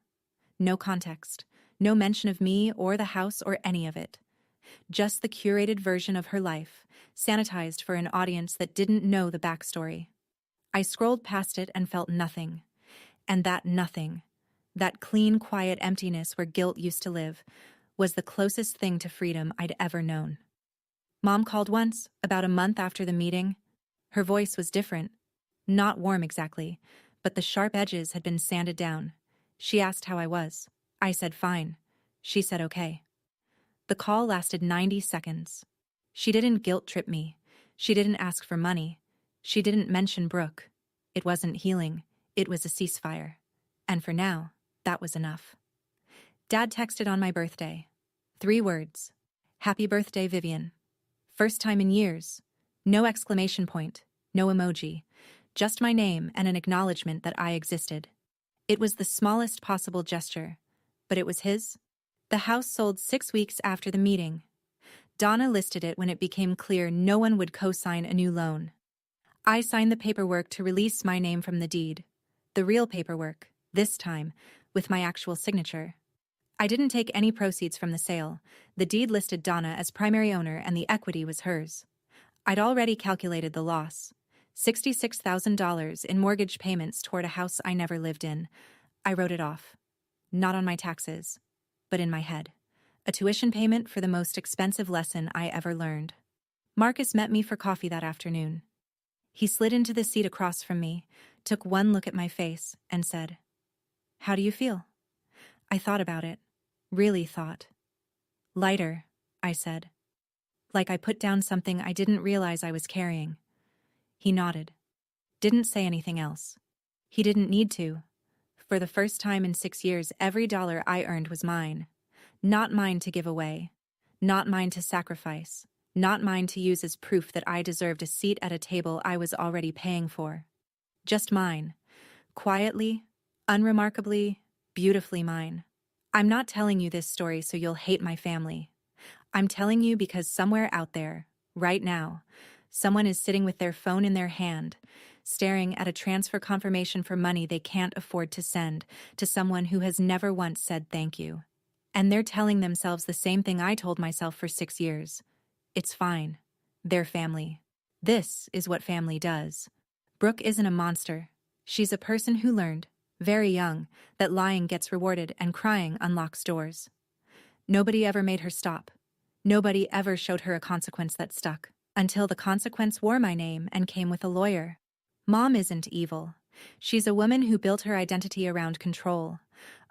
No context. No mention of me or the house or any of it. Just the curated version of her life, sanitized for an audience that didn't know the backstory. I scrolled past it and felt nothing. And that nothing, that clean, quiet emptiness where guilt used to live, was the closest thing to freedom I'd ever known. Mom called once, about a month after the meeting. Her voice was different. Not warm exactly, but the sharp edges had been sanded down. She asked how I was. I said fine. She said okay. The call lasted 90 seconds. She didn't guilt-trip me. She didn't ask for money. She didn't mention Brooke. It wasn't healing. It was a ceasefire. And for now, that was enough. Dad texted on my birthday. 3 words. "Happy birthday, Vivian." First time in years. No exclamation point. No emoji. Just my name and an acknowledgement that I existed. It was the smallest possible gesture. But it was his. The house sold 6 weeks after the meeting. Donna listed it when it became clear no one would co-sign a new loan. I signed the paperwork to release my name from the deed. The real paperwork, this time, with my actual signature. I didn't take any proceeds from the sale. The deed listed Donna as primary owner and the equity was hers. I'd already calculated the loss. $66,000 in mortgage payments toward a house I never lived in. I wrote it off. Not on my taxes, but in my head. A tuition payment for the most expensive lesson I ever learned. Marcus met me for coffee that afternoon. He slid into the seat across from me, took one look at my face, and said, "How do you feel?" I thought about it. Really thought. "Lighter," I said. Like I put down something I didn't realize I was carrying. He nodded. Didn't say anything else. He didn't need to. For the first time in 6 years, every dollar I earned was mine. Not mine to give away. Not mine to sacrifice. Not mine to use as proof that I deserved a seat at a table I was already paying for. Just mine. Quietly, unremarkably, beautifully mine. I'm not telling you this story so you'll hate my family. I'm telling you because somewhere out there, right now, someone is sitting with their phone in their hand, staring at a transfer confirmation for money they can't afford to send to someone who has never once said thank you. And they're telling themselves the same thing I told myself for 6 years. It's fine. They're family. This is what family does. Brooke isn't a monster. She's a person who learned, very young, that lying gets rewarded and crying unlocks doors. Nobody ever made her stop. Nobody ever showed her a consequence that stuck, until the consequence wore my name and came with a lawyer. Mom isn't evil. She's a woman who built her identity around control,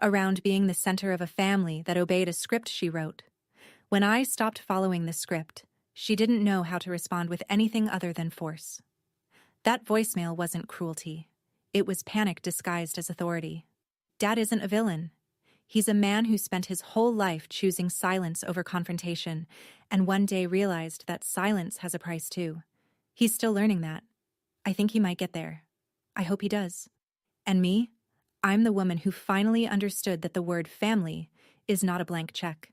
around being the center of a family that obeyed a script she wrote. When I stopped following the script, she didn't know how to respond with anything other than force. That voicemail wasn't cruelty. It was panic disguised as authority. Dad isn't a villain. He's a man who spent his whole life choosing silence over confrontation, and one day realized that silence has a price too. He's still learning that. I think he might get there. I hope he does. And me? I'm the woman who finally understood that the word family is not a blank check.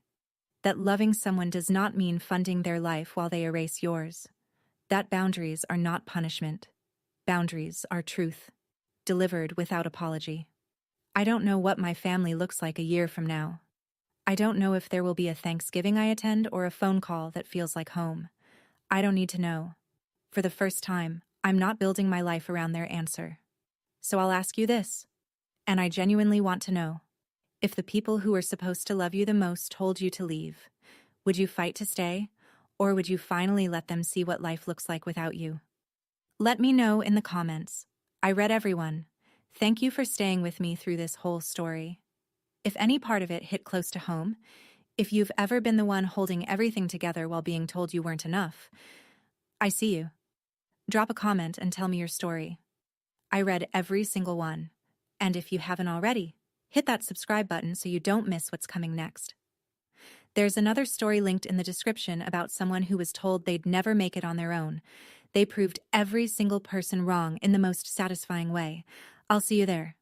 That loving someone does not mean funding their life while they erase yours. That boundaries are not punishment. Boundaries are truth, delivered without apology. I don't know what my family looks like a year from now. I don't know if there will be a Thanksgiving I attend or a phone call that feels like home. I don't need to know. For the first time, I'm not building my life around their answer. So I'll ask you this, and I genuinely want to know. If the people who are supposed to love you the most told you to leave, would you fight to stay, or would you finally let them see what life looks like without you? Let me know in the comments. I read everyone. Thank you for staying with me through this whole story. If any part of it hit close to home, if you've ever been the one holding everything together while being told you weren't enough, I see you. Drop a comment and tell me your story. I read every single one. And if you haven't already, hit that subscribe button so you don't miss what's coming next. There's another story linked in the description about someone who was told they'd never make it on their own. They proved every single person wrong in the most satisfying way. I'll see you there.